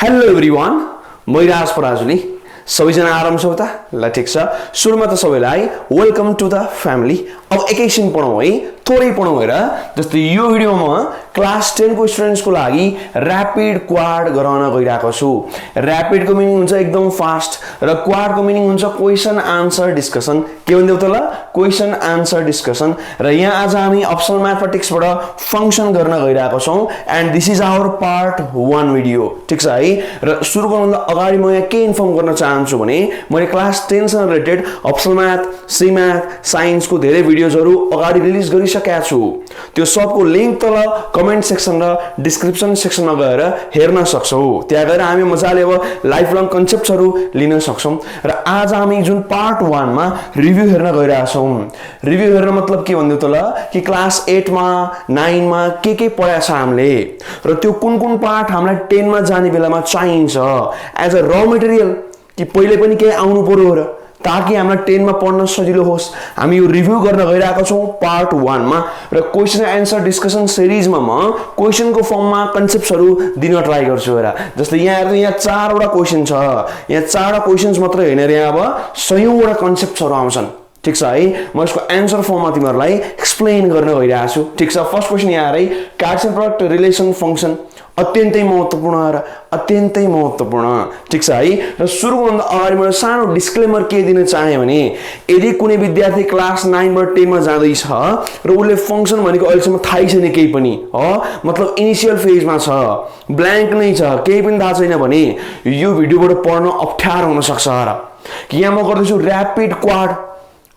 Hello everyone, म राज पराजुली। सबैजना आराम छौ त? ल ठिक छ। सुरुमा त सबैलाई वेलकम टु द फ्यामिली। अब एकैछिन पढौँ है, थोरै पढौँ हेर। जस्तै यो भिडियोमा म क्लास 10 को स्टुडेन्ट्सको लागि र्यापिड क्वाड गराउन गइरहेको छु। र्यापिडको मिनिङ हुन्छ एकदम फास्ट र क्वाडको मिनिङ हुन्छ क्वेसन आन्सर डिस्कसन। के भन्दैौ त ल? Question answer discussion. र यहाँ आज हामी अप्सनल म्याथमेटिक्सबाट फंक्सन गर्न गइरहेको छौं and this is our part 1 video. ठीक छ है। र सुरु गर्नुभन्दा अगाडि म यहाँ के इन्फर्म गर्न चाहन्छु भने मैले क्लास 10 सँग related optional math, C math, साइन्सको धेरै भिडियोजहरु अगाडि रिलिज गरिसकेका छु। त्यो सबको लिंक तल कमेन्ट सेक्सन र डिस्क्रिप्सन सेक्सनमा गएर हेर्न सक्छौ। त्यहाँ गएर हामी मजाले अब लाइफ लङ कन्सेप्ट्सहरु लिन सक्छौं। र आज हामी जुन पार्ट 1 मा रिभ्यू हेर्न गइरहेका छौं। रिभ्यू हेर्न मतलब के भन्दिौ त ल कि क्लास 8 मा 9 मा के पढाएको छ हामीले र त्यो कुन पार्ट हामीलाई 10 मा जाने बेलामा चाहिन्छ एज अ र मटेरियल कि पहिले पनि के आउनु पर्यो र ताकि हामीलाई 10 मा पढ्न सजिलो होस्। हामी यो रिभ्यू गर्न गइरहेका छौं पार्ट 1 मा र क्वेशन एन्सर डिस्कसन सिरिजमा म क्वेशनको फर्ममा कन्सेप्ट्सहरु दिन ट्राई गर्छु हेर। जस्तै यहाँ 4 वटा क्वेशन छ। यहाँ 4 वटा क्वेशन्स मात्र हैन रे, अब सयौं वटा कन्सेप्ट्सहरु आउँछन्। ठीक छ है। म यसको एन्सर फर्ममा तिमीहरुलाई एक्सप्लेन गर्न गइरहेको छु। ठीक छ। फर्स्ट क्वेशन यहाँ है, कार्टेसियन प्रोडक्ट रिलेसन फंक्सन अत्यन्तै महत्त्वपूर्ण र अत्यन्तै महत्त्वपूर्ण। ठीक छ है। र सुरु गर्दा अगाडि मैले सानो डिस्क्लेमर के दिन चाहे भने यदि कुनै विद्यार्थी क्लास 9 बाट 10 मा जाँदै छ र उले फंक्सन भनेको अहिलेसम्म थाहै छैन केही पनि हो, मतलब इनिशियल फेजमा छ, ब्ल्याङ्क नै छ, केही पनि थाहा छैन भने यो भिडियोबाट पढ्न अप्ठ्यारो हुन सक्छ र कि यहाँ म गर्दैछु र्यापिड क्वाड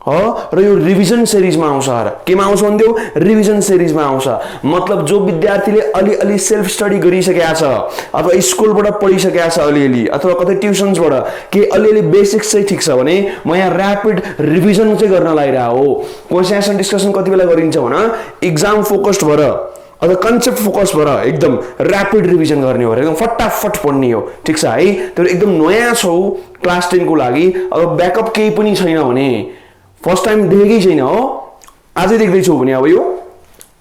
हो र यो रिभिजन सिरिजमा आउँछ र केमा आउँछ भन्दियो? रिभिजन सिरिजमा आउँछ। मतलब जो विद्यार्थीले अलि सेल्फ स्टडी गरिसकेका छ अथवा स्कुलबाट पढिसकेका छ अलि अथवा कतै ट्युसन्सबाट के अलि बेसिक्स चाहिँ ठीक छ भने म यहाँ र्यापिड रिभिजन चाहिँ गर्न लागिरा हो। क्वेशन एन्सर डिस्कसन कति बेला गरिन्छ भने एक्जाम फोकस्ड भएर अथवा कन्सेप्ट फोकस भएर एकदम र्यापिड रिभिजन गर्ने हो, एकदम फटाफट पढ्ने हो। ठीक छ है। तर एकदम नयाँ छौ क्लास 10 को लागि, अब ब्याकअप केही पनि छैन भने फर्स्ट टाइम देखेकै छैन हो, आजै देख्दैछौ भने अब यो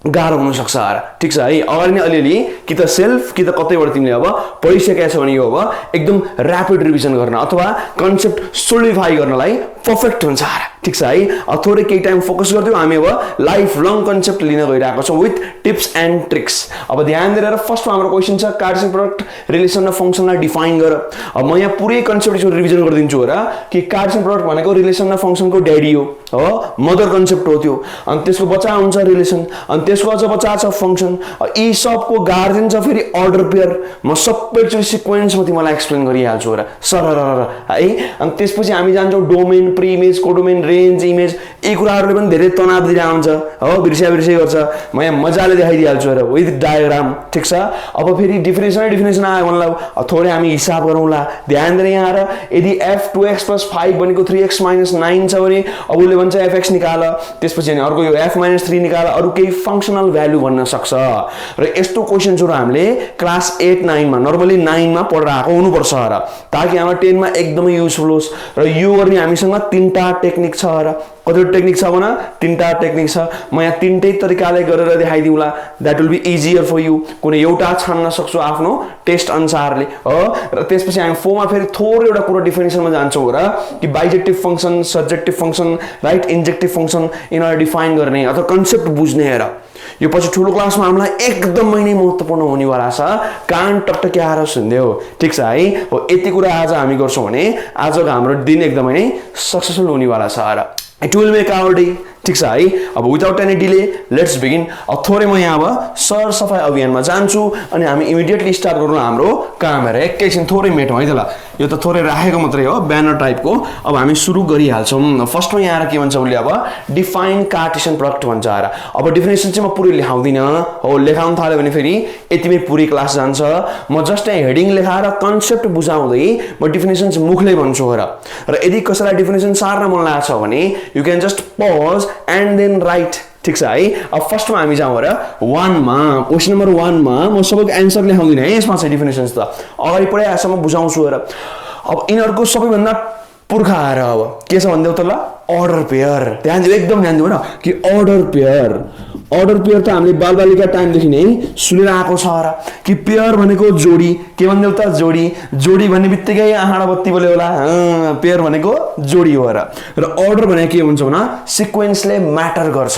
गाह्रो हुन सक्छ यार। ठीक छ है। अगाडि नै अलि कि त सेल्फ कि त कतैबाट तिमीले अब पढिसकेका छ भने यो अब एकदम र्यापिड रिभिजन गर्न अथवा कन्सेप्ट सोलिडिफाई गर्नलाई परफेक्ट हुन्छ यार। ठीक छ है। थोरै केही टाइम फोकस गर्दियौ। हामी अब लाइफ लङ कन्सेप्ट लिन गइरहेको छौं विथ टिप्स एन्ड ट्रिक्स। अब ध्यान दिएर फर्स्टमा हाम्रो क्वेशन छ कार्टेसियन प्रोडक्ट रिलेसन र फंक्सनलाई डिफाइन गर। अब म यहाँ पुरै कन्सेप्ट रिभिजन गरिदिन्छु र कि कार्टेसियन प्रोडक्ट भनेको रिलेसन र फंक्सनको ड्याडी हो, मदर कन्सेप्ट हो त्यो। अनि त्यसको बच्चा हुन्छ रिलेसन, अनि त्यसको अझ बच्चा छ फंक्सन। यी सबको गार्जियन छ फेरि अर्डर पेयर। म सबै सिक्वेन्समा तिमीलाई एक्सप्लेन गरिहाल्छु र सरर है। अनि त्यसपछि हामी जान्छौं domain, pre image, codomain, range, image. यी कुराहरुले पनि धेरै तनाव दिइरा हुन्छ हो, बिर्सिया गर्छ। म यहाँ मजाले देखाइदिहाल्छु र विथ डायग्राम। ठीक छ। अब फेरि डेफिनेसन आयो भन्ला थोरै हामी हिसाब गरौँला। ध्यान दिएर यहाँ र यदि f 2x + 5 भनेको 3x - 9 छ भने अब उले भन्छ fx निकाल, त्यसपछि अनि अर्को यो f - 3 निकाल, अरु केही फंक्सनल भ्यालु भन्न सक्छ। र यस्तो क्वेशन्सहरु हामीले क्लास 8 9 मा नर्मली 9 मा पढिरहेको हुनुपर्छ र ताकि हाम्रो 10 मा एकदमै युजफुल होस्। र यो गर्ने हामीसँग 3टा टेक्निक छ र कतिवटा टेक्निक छ भने 3टा टेक्निक छ। म यहाँ 3टै तरिकाले गरेर देखाइदिउँला। That will be easier for you. कुनै एउटा छान्न सक्छौ आफ्नो टेस्ट अनुसारले हो। र त्यसपछि हामी 4 मा फेरि थोरै एउटा कुरा डेफिनेसनमा जान्छौँ र कि bijective function, surjective function, right, injective function यिनीहरु डिफाइन गर्ने अथवा कन्सेप्ट बुझ्ने हेर। यो पछि ठुलो क्लासमा हामीलाई एकदमै नै महत्त्वपूर्ण हुनेवाला छ। कान टकटक्याएर सुन्देऊ। ठीक छ है। हो यति कुरा आज हामी गर्छौं भने आजको हाम्रो दिन एकदमै नै सक्सेसफुल हुनेवाला छ र it will make our day. ठीक छ है। अब without any delay let's begin. अब थोरै म यहाँ अब सर सफाई अभियानमा जान्छु अनि हामी इमिडिएटली स्टार्ट गरौँ हाम्रो काम हेर। एकैछिन थोरै मेटौँ है त ल। यो त थोरै राखेको मात्रै हो, ब्यानर टाइपको। अब हामी सुरु गरिहाल्छौं। फर्स्टमा यहाँ के भन्छ उले अब डिफाइन कार्टेसियन प्रोडक्ट भन्छ यार। अब डेफिनेसन चाहिँ म पुरै लेखाउँदिन हो, लेखाउन थाल्यो भने फेरि यतिमै पुरै क्लास जान्छ। म जस्ट यहाँ हेडिङ लेखाएर कन्सेप्ट बुझाउँदै म डेफिनेसन मुखले भन्छु हेर। र यदि कसैलाई डेफिनेसन सार्न मन लागेछ भने you can just pause and then write. ठीक छ है। अब फर्स्टमा हामी जाउँ र 1 मा क्वेशन नम्बर 1 मा म सबैको एन्सर लेखाउँदिन है, यसमा चाहिँ डेफिनेसन्स त अगाडि पढाएसम्म बुझाउँछु र अब यिनीहरुको सबैभन्दा पुर्खा आएर अब के छ भन्देउ त ल अर्डर पेयर। ध्यान दिनु, एकदम ध्यान दिनु न कि अर्डर पेयर त हामीले बालबालिका टाइमदेखि नै सुनेर आएको छ र कि पेयर भनेको जोडी। के भन्दै त जोडी भन्ने बित्तिकै आँखा बत्ती बोल्यो होला, पेयर भनेको जोडी हो र अर्डर भनेको के हुन्छ भने सिक्वेन्सले म्याटर गर्छ।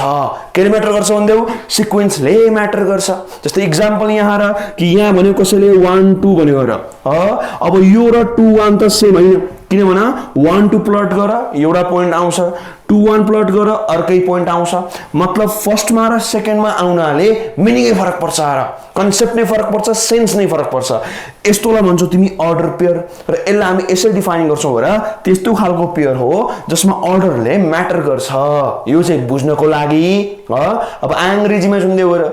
केले म्याटर गर्छ भन्देऊ, सिक्वेन्सले म्याटर गर्छ। जस्तै इक्जाम्पल यहाँ र कि यहाँ भन्यो कसैले 1 2 भन्यो र अब यो र 2 1 त सेम हैन, किनभने 1 2 प्लट गर एउटा पोइन्ट आउँछ, 2 1 प्लट गर अर्कै पोइन्ट आउँछ। मतलब फर्स्टमा र सेकेन्डमा आउनाले मिनिङै फरक पर्छ र कन्सेप्ट नै फरक पर्छ, सेन्स नै फरक पर्छ। यस्तोलाई भन्छौ तिमी अर्डर पेयर र यसलाई हामी यसरी डिफाइन गर्छौँ र त्यस्तो खालको पेयर हो जसमा अर्डरले म्याटर गर्छ। यो चाहिँ बुझ्नको लागि अब अंग्रेजीमा सुन्दै गएर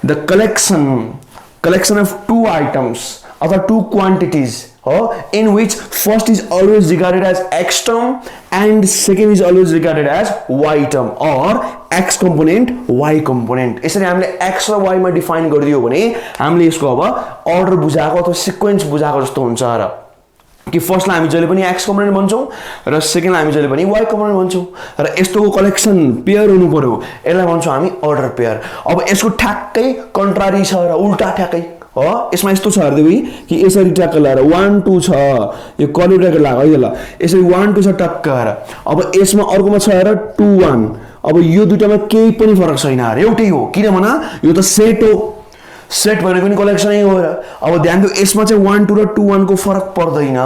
द कलेक्सन अफ 2 आइटम्स अथवा 2 quantities in which first is always regarded as x term and second is always regarded as y term or x component y component। यसरी हामीले x र y मा डिफाइन गरिदियो भने हामीले यसको अब अर्डर बुझाएको अथवा सिक्वेन्स बुझाएको जस्तो हुन्छ र कि फर्स्टलाई हामी जहिले पनि x कम्पोनेन्ट भन्छौँ र सेकेन्डलाई हामी जहिले पनि y कम्पोनेन्ट भन्छौँ र यस्तोको कलेक्सन पेयर हुनु पर्यो, यसलाई भन्छौँ हामी अर्डर पेयर। अब यसको ठ्याक्कै कन्ट्रारी छ र उल्टा ठ्याक्कै यसमा यस्तो छ हेर्दै कि यसरी टक्क लगाएर 1 2 छ, यो कर्ली ब्र्याकेट लाग है ल, यसरी 1 2 छ टक्क र अब यसमा अर्कोमा छ र 2 1। अब यो दुईटामा केही पनि फरक छैन र एउटै हो, किनभने यो त सेट हो, सेट भनेको पनि कलेक्सनै हो र। अब ध्यान दिउ यसमा चाहिँ 1 2 र 2 1 को फरक पर्दैन,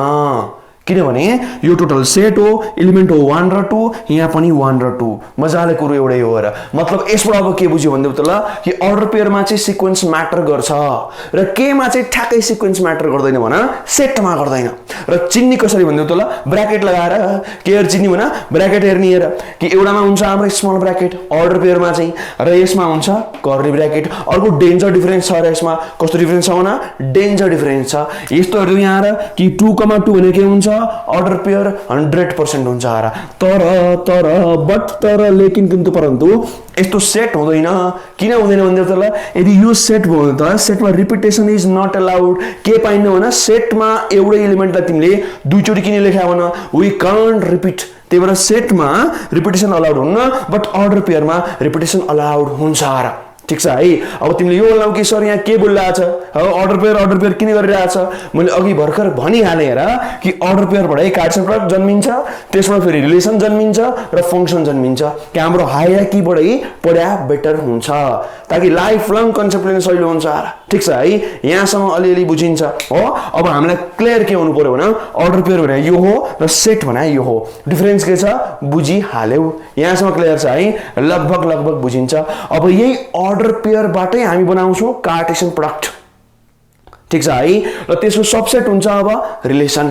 किनभने यो टोटल सेट हो, एलिमेन्ट हो 1 र 2, यहाँ पनि 1 र 2, मजाले कुरो एउटै हो र। मतलब यसबाट अब के बुझ्यो भन्दै त ल कि अर्डर पेयरमा चाहिँ सिक्वेन्स म्याटर गर्छ र केमा चाहिँ ठ्याक्कै सिक्वेन्स म्याटर गर्दैन भन, सेटमा गर्दैन। र चिन्ने कसरी भन्दै त ल ब्र्याकेट लगाएर केयर चिन्ने भन, ब्र्याकेट हेर्ने हेर कि एउटामा हुन्छ हाम्रो स्मल ब्र्याकेट अर्डर पेयरमा चाहिँ र यसमा हुन्छ कर्ली ब्र्याकेट। अर्को डेन्जर डिफरेन्स छ र यसमा कस्तो डिफरेन्स छ भने डेन्जर डिफरेन्स छ। यस्तो हेर्नु यहाँ र कि 2 2 भनेको के हुन्छ अर्डर पेयर 100% हुन्छ र तर लेकिन किन्तु परन्तु यस्तो सेट हुँदैन। किन हुँदैन भन्दै त ल यदि यो सेट भयो त सेटमा रिपिटेसन इज नट अलाउड। के पाइन्न भने सेटमा एउटै एलिमेन्टलाई तिमीले दुईचोटि किन लेख्या भन, वी कान्ट रिपिट। त्यही भएर सेटमा रिपिटेसन अलाउड हुन्न, बट अर्डर पेयरमा रिपिटेसन अलाउड हुन्छ र। ठीक छ है। अब तिमीले यो बोल्नौ कि सर यहाँ के बोलिरहेछ, अर्डर पेयर किन गरिरहेछ, मैले अघि भर्खर भनिहालेँ हेर कि अर्डर पेयरबाटै कार्टेसियन प्रोडक्ट जन्मिन्छ, त्यसबाट फेरि रिलेसन जन्मिन्छ र फङ्सन जन्मिन्छ कि हाम्रो हायरार्कीबाटै पढ्या बेटर हुन्छ ताकि लाइफ लङ कन्सेप्ट लिन सजिलो हुन्छ। ठीक छ है, यहाँसम्म अलिअलि बुझिन्छ हो। अब हामीलाई क्लियर के हुनु पर्यो भने अर्डर पेयर भने यो हो र सेट भने यो हो, डिफरेन्स के छ बुझिहाल्यौ, यहाँसम्म क्लियर छ है, लगभग बुझिन्छ। अब यही अर्डर पेयरबाटै हामी बनाउँछौँ कार्टेसियन प्रोडक्ट। ठीक छ है, र त्यसको सबसेट हुन्छ अब रिलेसन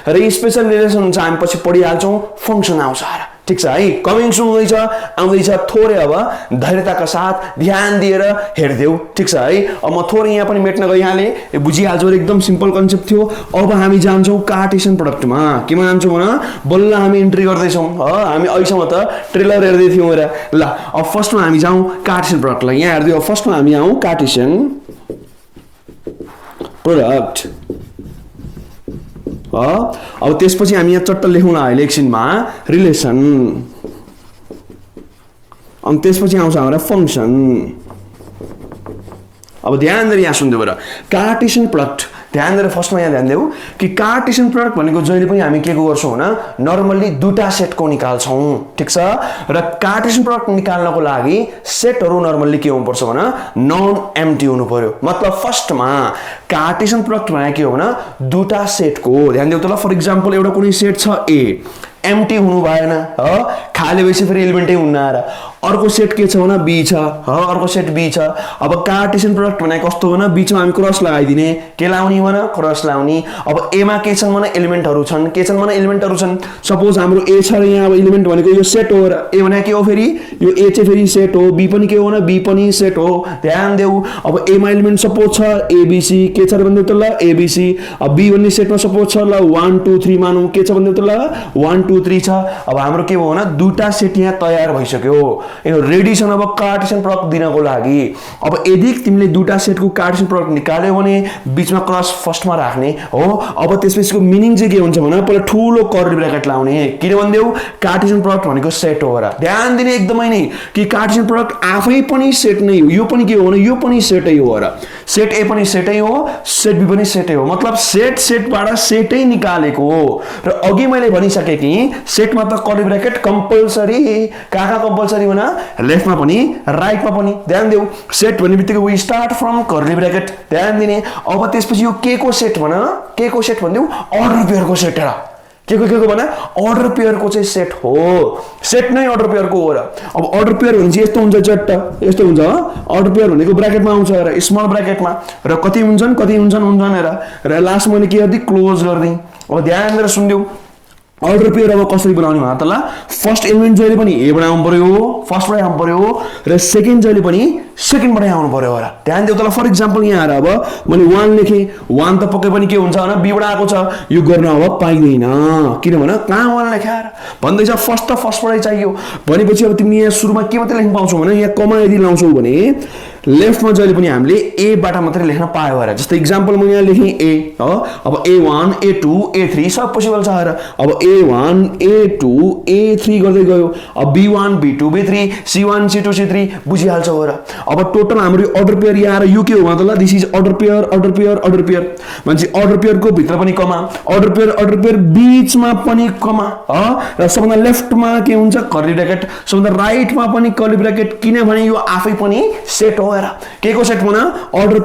र स्पेशल रिलेसन हुन्छ हामी पछि पढिहाल्छौँ, फङ्सन आउँछ। ठीक छ है, कमिङ सुन आउँदैछ थोरै अब धैर्यताका साथ ध्यान दिएर हेर्देऊ। ठीक छ है, अब म थोरै यहाँ पनि मेट्न गइहालेँ, बुझिहाल्छौ, एकदम सिम्पल कन्सेप्ट थियो। अब हामी जान्छौँ कार्टेसियन प्रोडक्टमा। केमा जान्छौँ भने बल्ल हामी इन्ट्री गर्दैछौँ, हामी अहिलेसम्म त ट्रेलर हेर्दै थियौँ र ल। अब फर्स्टमा हामी जाउँ कार्टेसियन प्रोडक्टलाई, यहाँ हेर्दै फर्स्टमा हामी आउँ कार्टेसियन प्रोडक्ट। अब त्यसपछि हामी यहाँ चट्ट लेखौँ अहिले एकछिनमा रिलेसन, अनि त्यसपछि आउँछ हाम्रो फङ्सन। अब ध्यान दिएर यहाँ सुन्दै गर कार्टेसियन प्रोडक्ट, ध्यान दिएर फर्स्टमा यहाँ ध्यान देऊ कि कार्टेसियन प्रोडक्ट भनेको जहिले पनि हामी के गर्छौँ भने नर्मल्ली दुईटा सेटको निकाल्छौँ। ठीक छ, र कार्टेसियन प्रोडक्ट निकाल्नको लागि सेटहरू नर्मल्ली के हुनुपर्छ भने नन एम्प्टी हुनु पर्यो। मतलब फर्स्टमा कार्टेसियन प्रोडक्ट भने के हो भने दुईटा सेटको, ध्यान देऊ त ल। फर इक्जाम्पल एउटा कुनै सेट छ ए, एम्प्टी हुनु भएन, खाली भएपछि फेरि एलिमेन्टै हुन्न र अर्को सेट के छ भने बी छ, अर्को सेट बी छ। अब कार्टेसियन प्रोडक्ट भने कस्तो भने बीचमा हामी क्रस लगाइदिने, के लाउने भने क्रस लाउने। अब एमा के छन् भने एलिमेन्टहरू छन्, के छन् भने एलिमेन्टहरू छन्। सपोज हाम्रो ए छ र यहाँ अब एलिमेन्ट भनेको यो सेट हो र ए भने के हो फेरि यो ए चाहिँ फेरि सेट हो, बी पनि के हो भने बी पनि सेट हो। ध्यान देऊ, अब एमा एलिमेन्ट सपोज छ एबिसी, के छ भन्दै त ल एबिसी। अब बी भन्ने सेटमा सपोज छ ल 1 2 3 मानौँ, के छ भन्दै त ल 1 2 3 छ। अब हाम्रो के भयो भने दुईटा सेट यहाँ तयार भइसक्यो यो रेडी छन् अब कार्टेसियन प्रडक्ट दिनको लागि अब यदि तिमीले दुईटा सेटको कार्टेसियन प्रडक्ट निकाल्यौ भने बीचमा क्रस फर्स्टमा राख्ने हो अब त्यसपछि मिनिङ चाहिँ के हुन्छ भने पहिला ठूलो कर्ली ब्र्याकेट लाउने किन भन्देउ कार्टेसियन प्रडक्ट भनेको सेट हो र ध्यान दिने एकदमै नै कि कार्टेसियन प्रडक्ट आफै पनि सेट नै हो यो पनि के हो भने यो पनि सेटै हो र सेट ए पनि सेटै हो सेट बी पनि सेटै हो मतलब सेटबाट सेटै निकालेको हो र अघि मैले भनिसके कि सेटमा त कर्ली ब्र्याकेट कम्पल्सरी कहाँ कम्पल्सरी भन लेफ्टमा पनि राइटमा पनि ध्यान देऊ सेट भन्ने बित्तिकै we start from curly bracket ध्यान दिने अब त्यसपछि यो के को सेट भन के को सेट भन्देऊ अर्डर पेयरको सेट र के को भन अर्डर पेयरको चाहिँ सेट हो सेट नै अर्डर पेयरको हो र अब अर्डर पेयर भने चाहिँ यस्तो हुन्छ चट्ट यस्तो हुन्छ अर्डर पेयर भनेको ब्र्याकेटमा आउँछ र स्मल ब्र्याकेटमा र कति हुन्छन् र लास्ट मैले के गर्दै क्लोज गर्दै अब ध्यान दिएर सुन्देऊ अर्डर पेयर अब कसरी बनाउने भन त ल फर्स्ट एलिमेन्ट जहिले पनि ए बाट आउनु पर्यो फर्स्टबाट आउनु पर्यो र सेकेन्ड जहिले पनि सेकेन्डबाट आउनु पर्यो र ध्यान देऊ तल फर एक्जाम्पल यहाँ आएर अब मैले 1 लेखे 1 त पक्कै पनि के हुन्छ भने बी बाट आएको छ यो गर्न अब पाइदैन किनभने कहाँ 1 लेख्या भन्दै छ फर्स्ट त फर्स्टबाटै चाहियो भनेपछि अब तिमी यहाँ सुरुमा के मात्रै लेख्न पाउँछौ भने यहाँ कमा यदि लाउँछौ भने लेफ्टमा जहिले पनि हामीले ए बाट मात्रै लेख्न पायो र जस्तै एक्जाम्पल म यहाँ लेखेँ ए हो अब A1 A2 A3 सब पोसिबल छ र अब A1 A2 A3 गर्दै गयो अब B1 B2 B3 C1 C2 C3 बुझिहाल्छौ र अब टोटल हाम्रो अर्डर पेयर यहाँ आएर यो के हो त ल दिस इज अर्डर पेयर मान्छे अर्डर पेयरको भित्र पनि कमा अर्डर पेयर बीचमा पनि कमा र सबभन्दा लेफ्टमा के हुन्छ कर्ली ब्र्याकेट सबभन्दा राइटमा पनि कर्ली ब्र्याकेट किनभने यो आफै पनि सेट हो के को सेट भन अर्डर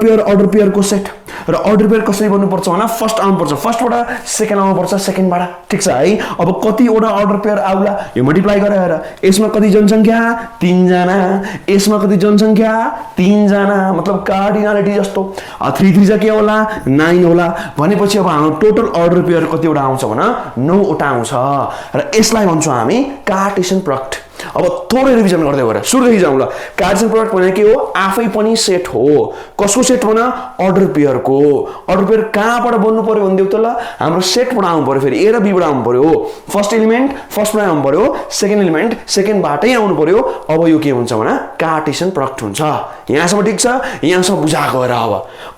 पेयरको सेट र अर्डर पेयर कसरी बन्नुपर्छ भने फर्स्ट आउनुपर्छ फर्स्टबाट सेकेन्ड आउनुपर्छ सेकेन्डबाट ठीक छ है अब कतिवटा अर्डर पेयर आउला यो मल्टिप्लाई गरेर यसमा कति जनसंख्या 3 जना यसमा कति जनसंख्या 3 जना मतलब कार्डिनालिटी जस्तो 3 3 जा के होला 9 होला भनेपछि अब हाम्रो टोटल अर्डर पेयर कतिवटा आउँछ भने 9 वटा आउँछ र यसलाई भन्छौँ हामी कार्टेसियन प्रडक्ट अब थोरै रिभिजन गर्दै गएर सुरुदेखि जाउँ ल कार्टेसियन प्रडक्ट भनेको के हो आफै पनि सेट हो कसको सेट भन अर्डर पेयरको अर्डर पेयर कहाँबाट बन्नु पर्यो भन्देउ त ल हाम्रो सेटबाट आउनु पर्यो फेरि ए र बी बाट आउनु पर्यो फर्स्ट एलिमेन्ट फर्स्टबाट आउनु पर्यो सेकेन्ड एलिमेन्ट सेकेन्डबाटै आउनु पर्यो अब यो के हुन्छ भने कार्टेसियन प्रडक्ट हुन्छ यहाँसम्म ठीक छ यहाँसम्म बुझाएको र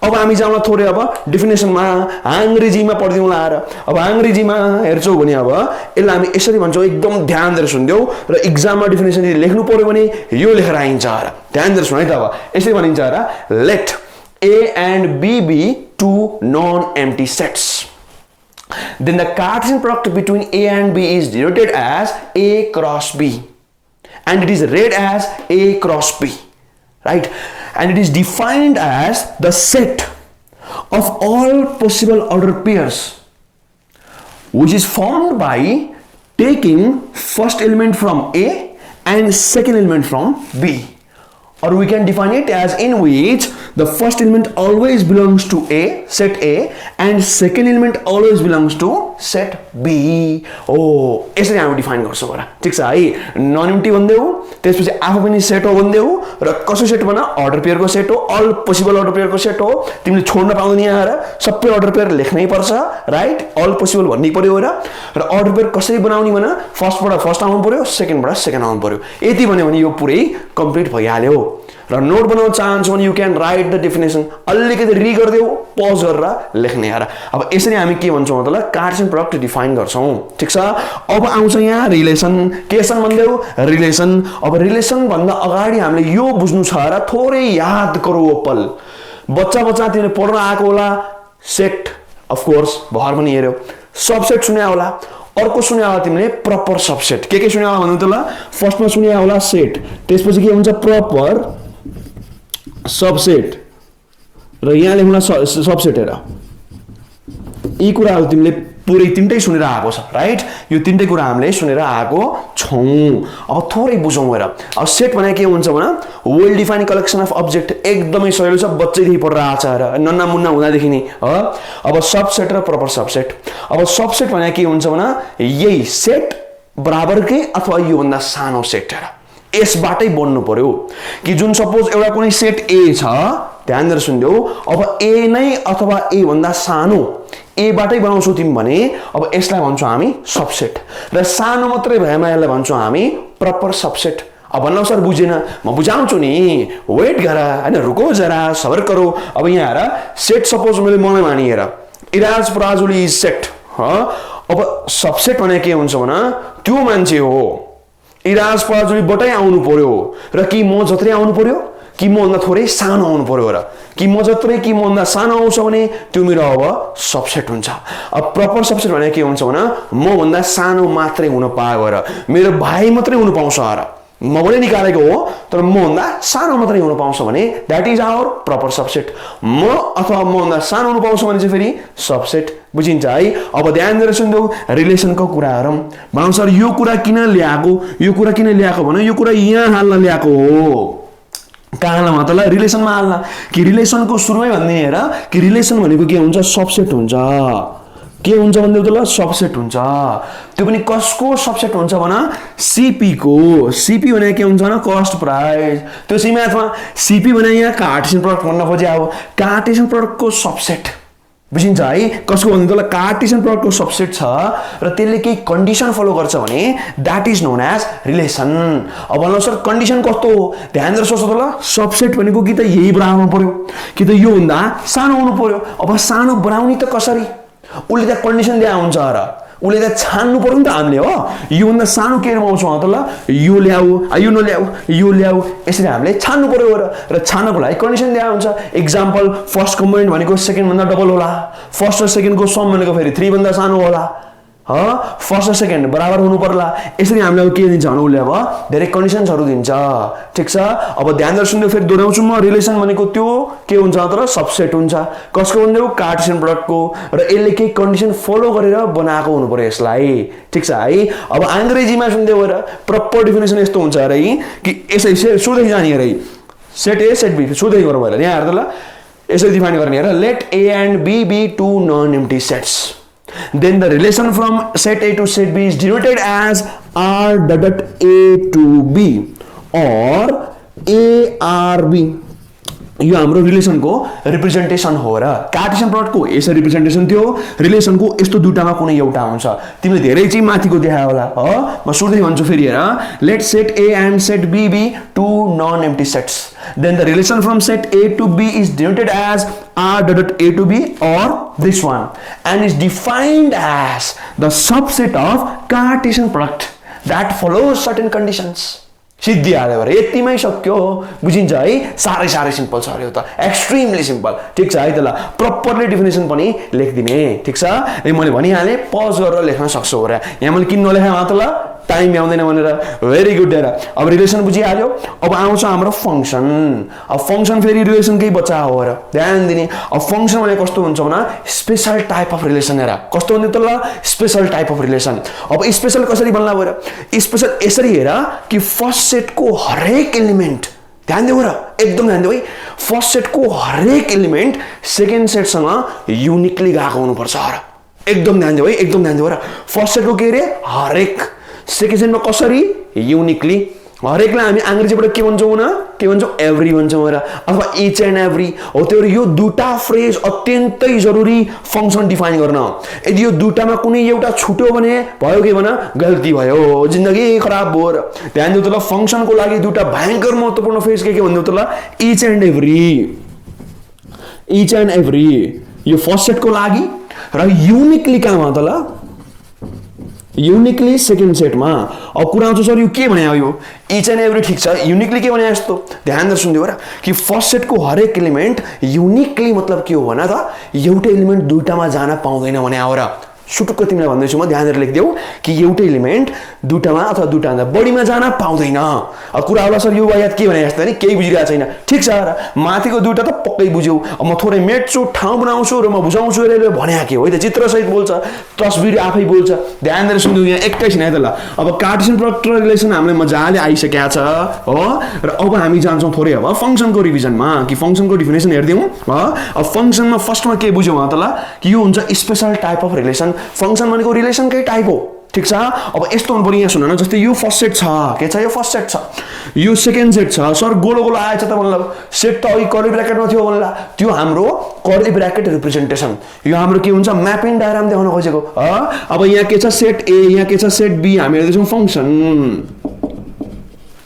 अब हामी जाउँला थोरै अब डेफिनेसनमा अंग्रेजीमा पढ्दिउँला आएर अब अंग्रेजीमा हेर्छौ भने अब यसलाई हामी यसरी भन्छौँ एकदम ध्यान दिएर सुन्देऊ र एक्जाममा डेफिनेसन लेख्नु पर्यो भने यो लेखेर आइन्छ र ध्यान दिएर सुन है त अब यसरी भनिन्छ र late A and B be two non-empty sets. Then the Cartesian product between A and B is denoted as A cross B, and it is read as A cross B, right? And it is defined as the set of all possible order pairs, which is formed by taking first element from A and second element from B. Or we can define it as in which the first element always belongs to A, set A, and second element always belongs to set B. Oh, यसरी हामी define गर्छौं होला ठीक छ है non empty भन्देउ त्यसपछि आफै पनि सेट हो भन्देउ र कसो सेट भन अर्डर पेयरको सेट हो अल पोसिबल अर्डर पेयरको सेट हो तिमीले छोड्न पाउँदैन यहाँ आएर सबै अर्डर पेयर लेख्नै पर्छ राइट अल पोसिबल भन्नै पर्यो र अर्डर पेयर कसरी बनाउने भन फर्स्टबाट फर्स्ट आउनु पर्यो सेकेन्डबाट सेकेन्ड आउनु पर्यो यति भन्यो भने यो पुरै कम्प्लिट भइहाल्यो र नोट बनाउन चाहन्छौ भने you can write the definition अलिकति रि गर्देऊ पज गरेर लेख्ने यार अब यसरी हामी के भन्छौँ मतलब कार्टेसियन प्रडक्ट डिफाइन गर्छौं ठीक छ अब आउँछ यहाँ रिलेसन केसन भन्देऊ रिलेसन अब रिलेसन भन्दा अगाडि हामीले यो बुझ्नु छ र थोरै याद गरौ पल बच्चा तिमीले पढ्न आएको होला सेट अफ कोर्स भर पनि हेर्यो सबसेट सुन्या होला अर्को सुन्या होला तिमीले प्रपर सबसेट के सुन्या होला भन्नु त ल फर्स्टमा सुन्या होला सेट त्यसपछि के हुन्छ प्रपर सबसेट र यहाँ लेख्नुला सबसेट हेर यी कुराहरु तिमीले पुरै तिनटै सुनेर आएको छ राइट यो तिनटै कुरा हामीले सुनेर आएको छौं अब थोरै बुझौं हेर अब सेट भने के हुन्छ भने well defined collection of object एकदमै सजिलो छ बच्चैदेखि पढेर आछ र नन्ना मुन्ना हुँदादेखि नै अब सबसेट र प्रपर सबसेट अब सबसेट भने के हुन्छ भने यही सेट बराबरकै अथवा यो भन्दा सानो सेट हेर यसबाटै बन्नु पर्यो कि जुन सपोज एउटा कुनै सेट ए छ ध्यान दिएर सुन्देऊ अब ए नै अथवा ए भन्दा सानो ए बाटै बनाउँछौ तिमी भने अब यसलाई भन्छौँ हामी सबसेट र सानो मात्रै भएमा यसलाई भन्छौँ हामी प्रपर सबसेट अब भन्नु सर बुझेन म बुझाउँछु नि वेट गर हैन रुको जरा सबर करो अब यहाँ हेर सेट सपोज मैले मलाई मानि हेर इराज पराजुली इज सेट अब सबसेट भने के हुन्छ भने त्यो मान्छे हो इराज पराजुली बाटै आउनु पर्यो र कि म जत्रै आउनु पर्यो कि म भन्दा थोरै सानो आउनु पर्यो र कि म जत्रै कि म भन्दा सानो आउँछ भने त्यो मेरो अब सबसेट हुन्छ अब प्रपर सबसेट भने के हुन्छ भने म भन्दा सानो मात्रै हुन पायो र मेरो भाइ मात्रै हुन पाउँछ र म पनि निकालेको हो तर म भन्दा सानो मात्रै हुन पाउँछ भने that is our proper subset म अथवा म भन्दा सानो हुन पाउँछ भने चाहिँ फेरि सबसेट बुझिन्छ है अब ध्यान दिएर सुन्देऊ रिलेसनको कुराहरु भनौं सर यो कुरा किन ल्याएको भने यो कुरा यहाँ हाल्न ल्याएको हो कहाँमा मतलब रिलेसनमा हाल्न कि रिलेसनको सुरुमै भन्ने हेर कि रिलेसन भनेको के हुन्छ सबसेट हुन्छ के हुन्छ भन्दै त ल सबसेट हुन्छ त्यो पनि कसको सबसेट हुन्छ भने सीपी को सीपी भने के हुन्छ भने कस्ट प्राइस त्यो सीमाथमा सीपी भने यहाँ कार्टेशियन प्रोडक्ट भन्न खोजे हो कार्टेशियन प्रोडक्टको सबसेट बुझिन्छ है कसको भन्दै त ल कार्टेशियन प्रोडक्टको सबसेट छ र त्यसले केही कन्डिसन फलो गर्छ भने that is known as relation अब भन्नु सर कन्डिसन कस्तो हो ध्यान दिएर सोच्नु त ल सबसेट भनेको कि त यही बनाउनु पर्यो कि त यो भन्दा सानो हुनु पर्यो अब सानो बनाउने त कसरी उले त कन्डिसन दिया हुन्छ र उले त छान्नु पर्यो नि त हामीले हो यो भन्दा सानो के आउँछ त ल यो ल्याऊ यो नल्याऊ यो ल्याऊ यसरी हामीले छान्नु पर्यो र छान्नको लागि कन्डिसन दिया हुन्छ एक्जाम्पल फर्स्ट कम्पोनेन्ट भनेको सेकेन्ड भन्दा डबल होला फर्स्ट र सेकेन्डको सम भनेको फेरि 3 भन्दा सानो होला फर्स्ट र सेकेन्ड बराबर हुनु पर्ला यसरी हामीले अब के दिन्छ भने उले अब धेरै कन्डिसन्सहरु दिन्छ ठीक छ अब ध्यान दिएर सुन्नु फेरि दोहोर्याउँछु म रिलेसन भनेको त्यो के हुन्छ तर सबसेट हुन्छ कसको भन्दै कार्टेशियन प्रोडक्टको र यसले केही कन्डिसन फलो गरेर बनाएको हुनु पर्यो यसलाई ठीक छ है अब अंग्रेजीमा सुन्दै गएर प्रपर डेफिनेसन यस्तो हुन्छ रे कि यसै सोधै जाने रे सेट ए सेट बी सोधै गरौँ होला यहाँ हेर्दा ल यसरी डिफाइन गर्ने हेर let A and B be two non empty sets then the relation from set A to set B is denoted as R dot A to B or A R B यो हाम्रो रिलेसनको representation हो र Cartesian प्रोडक्टको यसरी representation थियो रिलेसनको यस्तो दुटामा कुनै एउटा हुन्छ तिमीले धेरै चाहिँ माथिको देखायो होला हो म सुरुमै भन्छु फेरि हेर let set A and set B be two non empty sets then the relation from set A to B is denoted as R dot A to B or this one and is defined as the subset of Cartesian product that follows certain conditions सिद्धि हाल्यो भरे यतिमै सक्यो बुझिन्छ है सारै simple छ यो त extremely simple ठीक छ है त ल प्रपरली डेफिनेसन पनि लेखिदिने ठीक छ ए मैले भनिहाले पज गरेर लेख्न सक्छु हो र यहाँ मैले किन नलेखे मात्र ल टाइम आउँदैन भनेर भेरी गुड हेर अब रिलेसन बुझिहाल्यो अब आउँछ हाम्रो फंक्सन अब फंक्सन फेरि रिलेसनकै बच्चा हो र ध्यान दिने अब फंक्सन भने कस्तो हुन्छ भने स्पेशल टाइप अफ रिलेसन हेर कस्तो हुन्छ त ल स्पेशल टाइप अफ रिलेसन अब स्पेशल कसरी बन्ला भएर स्पेशल यसरी हेर कि फर्स्ट सेटको हरेक एलिमेन्ट ध्यान देऊ र एकदम ध्यान देऊ है फर्स्ट सेटको हरेक एलिमेन्ट सेकेन्ड सेटसँग युनिकली गएको हुनुपर्छ र एकदम ध्यान देऊ है एकदम ध्यान देऊ र फर्स्ट सेटको के रे हरेक सेकेन्ड सेटमा कसरी युनिकली हरेकलाई हामी अंग्रेजीबाट के भन्छौँ न के भन्छौँ एभ्री भन्छौँ र अथवा इच एन्ड एभ्री हो त्यो यो दुटा फ्रेज अत्यन्तै जरुरी फंक्सन डिफाइन गर्न यदि यो दुटामा कुनै एउटा छुट्यो भने भयो के भने गल्ती भयो जिन्दगी खराब भयो र ध्यान दिनु त ल फंक्सनको लागि दुटा भयंकर महत्त्वपूर्ण फ्रेज के भन्नु त ल इच एन्ड एभ्री यो फर्स्ट सेटको लागि र युनिकली कहाँमा त ल युनिकली सेकेन्ड सेटमा अब कुरा आउँछ सर यो के भने यो इच एन्ड एभ्री ठीक छ युनिकली के भने यस्तो ध्यान दिएर सुन्दियो र कि फर्स्ट सेटको हरेक एलिमेन्ट युनिकली मतलब के हो भने त एउटा एलिमेन्ट दुईटामा जान पाउँदैन भने आउ र सुटुक्क तिमीलाई भन्दैछु म ध्यान दिएर लेखिदेऊ कि एउटा एलिमेन्ट दुटामा अथवा दुटाभन्दा बढीमा जान पाउँदैन अब कुरा होला सर यो याद के भने जस्तो नि केही बुझिरहेको छैन ठीक छ र माथिको दुटा त पक्कै बुझ्यौ अब म थोरै मेट्छु ठाउँ बनाउँछु र म बुझाउँछु रे भने के हो है त चित्रसहित बोल्छ तस्बिर आफै बोल्छ ध्यान दिएर सुन्नु यहाँ एकैछिन है त ल अब कार्टेशियन प्रोडक्ट र रिलेसन हामीले मजाले आइसकेको छ हो र अब हामी जान्छौँ थोरै अब फंक्सनको रिभिजनमा कि फंक्सनको डेफिनेसन हेर्दियौ अब फंक्सनमा फर्स्टमा के बुझ्यौ त ल कि यो हुन्छ special type of relation function भनेको रिलेसनकै टाइप हो ठीक छ अब यस्तो हुनु पर्यो यहाँ सुन न जस्तै यो फर्स्ट सेट छ के छ यो फर्स्ट सेट छ यो सेकेन्ड सेट छ सर गोलो गोलो आएछ त भन्ला सेट त अघि कर्ली ब्र्याकेटमा थियो भन्ला त्यो हाम्रो कर्ली ब्र्याकेट रिप्रेजेन्टेसन यो हाम्रो के हुन्छ म्यापिङ डायग्राम देखाउन खोजेको अब यहाँ के छ सेट ए यहाँ के छ सेट बी हामी हेर्दै छौं फंक्सन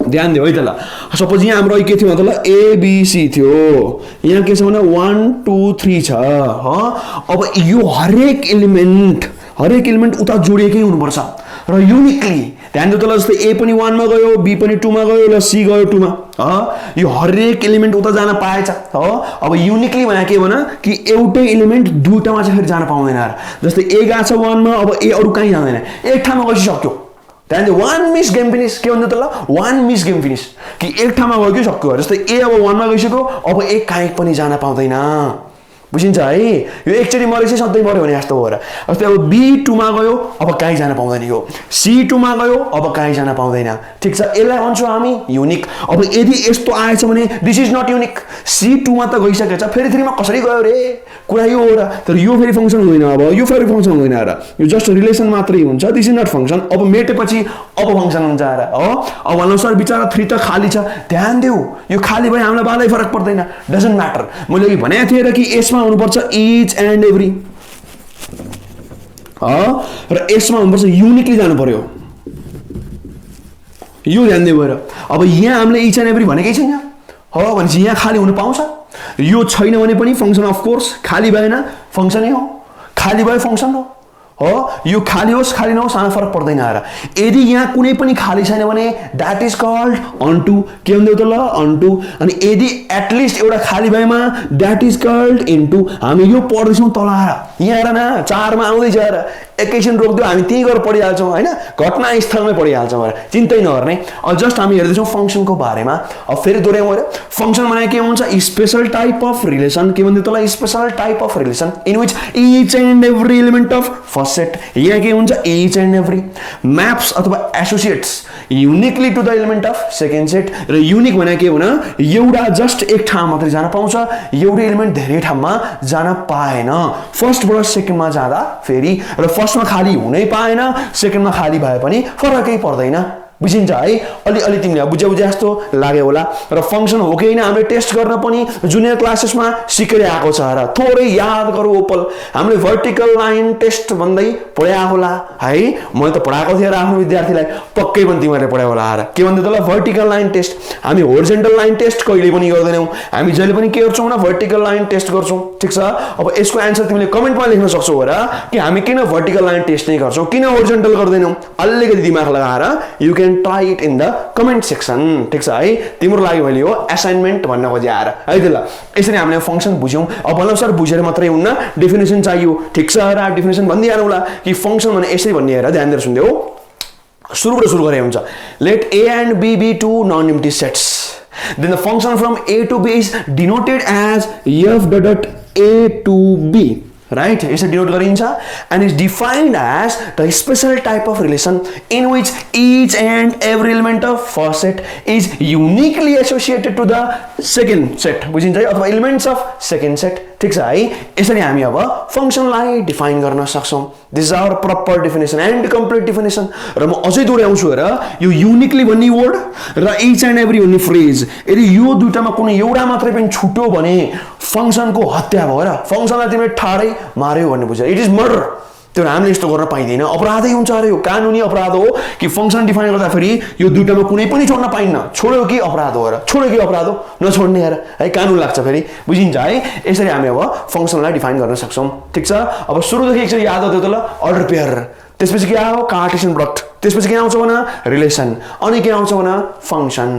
ध्यान दियो है त ल सपोज यहाँ हाम्रो के थियो मतलब ए बी सी थियो यहाँ के छ भने 1 2 3 छ अब यो हरेक एलिमेन्ट उता जोडिएकै हुनुपर्छ र युनिकली ध्यान दियो त ल जस्तै ए पनि 1 मा गयो बी पनि 2 मा गयो ल सी गयो 2 मा यो हरेक एलिमेन्ट उता जान पाएछ अब युनिकली भने के भन कि एउटै एलिमेन्ट दुईटामा चाहिँ फेरि जान पाउँदैन जस्तै ए गएको छ 1 मा अब ए अरु कहीँ जाँदैन एक ठाउँमा गइसक्यो त्यहाँदेखि वान मिस गेम फिनिस के भन्छ त ल वान मिस गेम फिनिस कि एक ठाउँमा गयो कि सक्यो जस्तै ए अब 1 मा गइसक्यो अब ए कहीँ पनि जान पाउँदैन बुझिन्छ है यो एकचोटी मरेपछि सधैँ मर्यो भने जस्तो हो र जस्तै अब बी 2 मा गयो अब कहीँ जान पाउँदैन यो सी 2 मा गयो अब कहीँ जान पाउँदैन ठीक छ यसलाई भन्छौँ हामी युनिक अब यदि यस्तो आएछ भने this is not unique C 2 मा त गइसकेछ फेरि 3 मा कसरी गयो रे कुरा यो हो र तर यो फेरि फंक्सन होइन अब यो फेरि फंक्सन होइन र यो जस्ट रिलेसन मात्रै हुन्छ दिस इज नट फंक्सन अब मेटेपछि अब फंक्सन हुन्छ र हो अब भन्नु सर बिचारा 3 त खाली छ ध्यान देऊ यो खाली भए हामीलाई बालै फरक पर्दैन डजन्ट म्याटर मैले अघि भनेको थिएँ र कि यसमा हुनुपर्छ इच एन्ड एभ्री र यसमा हुनुपर्छ युनिकली जानु पर्यो यो ध्यान दिए भएर अब यहाँ हामीले इच एन्ड एभ्री भनेकै छैन हो भनेपछि यहाँ खाली हुन पाउँछ यो छैन भने पनि फंक्सन अफ कोर्स खाली भएन फंक्सनै हो खाली भए फंक्सन हो यो खाली होस् खाली नहोस् सानो फरक पर्दैन र यदि यहाँ कुनै पनि खाली छैन भने दैट इज कॉल्ड अनटु के भन्दै त ल अनटु अनि यदि एटलिस्ट एउटा खाली भएमा दैट इज कॉल्ड इन्टु हामी यो पढ्दै छौं तल आएर यहाँ हेर न 4 मा आउँदै छ र एकैछिन रोक्दियो हामी त्यही गएर पढिहाल्छौं हैन घटना स्थलमै पढिहाल्छौं र चिन्तै नगर्ने अब जस्ट हामी हेर्दै छौं फंक्सनको बारेमा अब फेरि दोहोर्याउँ र फंक्सन भने के हुन्छ स्पेशल टाइप अफ रिलेसन के भन्दै तल special type of relation in which each and every element of first set यहाँ के हुन्छ ईच एन्ड एभ्री म्याप्स अथवा associates uniquely to the element of second set र युनिक भने के हुन एउटा जस्ट एक ठाउँ मात्रै जान पाउँछ एउटै एलिमेन्ट धेरै ठाउँमा जान पाएन फर्स्टबाट सेकेन्डमा जाँदा फेरि र फर्स्टमा खाली हुनै पाएन सेकेन्डमा खाली भए पनि फरकै पर्दैन बुझिन्छ है अलि तिमीलाई बुझ्या जस्तो लाग्यो होला र फंक्सन हो कि हैन हामीले टेस्ट गर्न पनि जुनियर क्लासेसमा सिकेर आएको छ र थोरै याद गरौ ओपल हामीले भर्टिकल लाइन टेस्ट भन्दै पढाएको होला है मैले त पढाएको थिएँ र आफ्नो विद्यार्थीलाई पक्कै पनि तिमीहरूले पढायो होला र के भन्दै त ल भर्टिकल लाइन टेस्ट हामी होरिजन्टल लाइन टेस्ट कहिले पनि गर्दैनौं हामी जहिले पनि के गर्छौं न भर्टिकल लाइन टेस्ट गर्छौं ठीक छ अब यसको आन्सर तिमीले कमेन्टमा लेख्न सक्छौ र कि हामी किन भर्टिकल लाइन टेस्ट नै गर्छौं किन होरिजन्टल गर्दैनौं अलिकति दिमाग लगाएर you can try it in the comment section ठीक छ है तिम्रो लागि मैले हो असाइनमेन्ट भन्न खोजे आएर है त ल यसरी हामीले फंक्सन बुझ्यौं अब भनौं सर बुझेर मात्रै हुन्न डेफिनेसन चाहियो ठीक छ र डेफिनेसन भन्दिहालौँ होला कि फंक्सन भने यसरी भन्ने हेर ध्यान दिएर सुन्दै हो सुरुबाट सुरु गरे हुन्छ let a and b be two non-empty sets then the function from a to b is denoted as f dot a to b right यसरी डिनोट गरिन्छ and is defined as the special type of relation in which each and every element of first set is uniquely associated to the second set बुझिन्छ है अथवा elements of second set ठीक छ है यसरी हामी अब फंक्सनलाई डिफाइन गर्न सक्छौं this is our proper definition and complete definition र म अझै दोहोर्याउँछु हेर यो युनिकली भन्ने वर्ड र इच एन्ड एभ्री भन्ने फ्रेज यदि यो दुईटामा कुनै एउटा मात्रै पनि छुट्यो भने फंक्सनको हत्या भयो र फंक्सनलाई तिमीले ठाडै मार्यो भन्ने बुझ्यो इट इज मर्डर त्यो हामीले यस्तो गर्न पाइदैन अपराधै हुन्छ अरे यो कानुनी अपराध हो कि फंक्सन डिफाइन गर्दा फेरि यो दुईटामा कुनै पनि छोड्न पाइन्न छोड्यो कि अपराध हो र छोड्यो कि अपराध हो नछोड्ने यार है कानुन लाग्छ फेरि बुझिन्छ है यसरी हामी अब फंक्सनलाई डिफाइन गर्न सक्छौं ठीक छ अब सुरुदेखि एकचोटी याद आउँथ्यो त ल अर्डर पेयर त्यसपछि के आयो कार्टेसियन प्रोडक्ट त्यसपछि के आउँछ भने रिलेसन अनि के आउँछ भने फंक्सन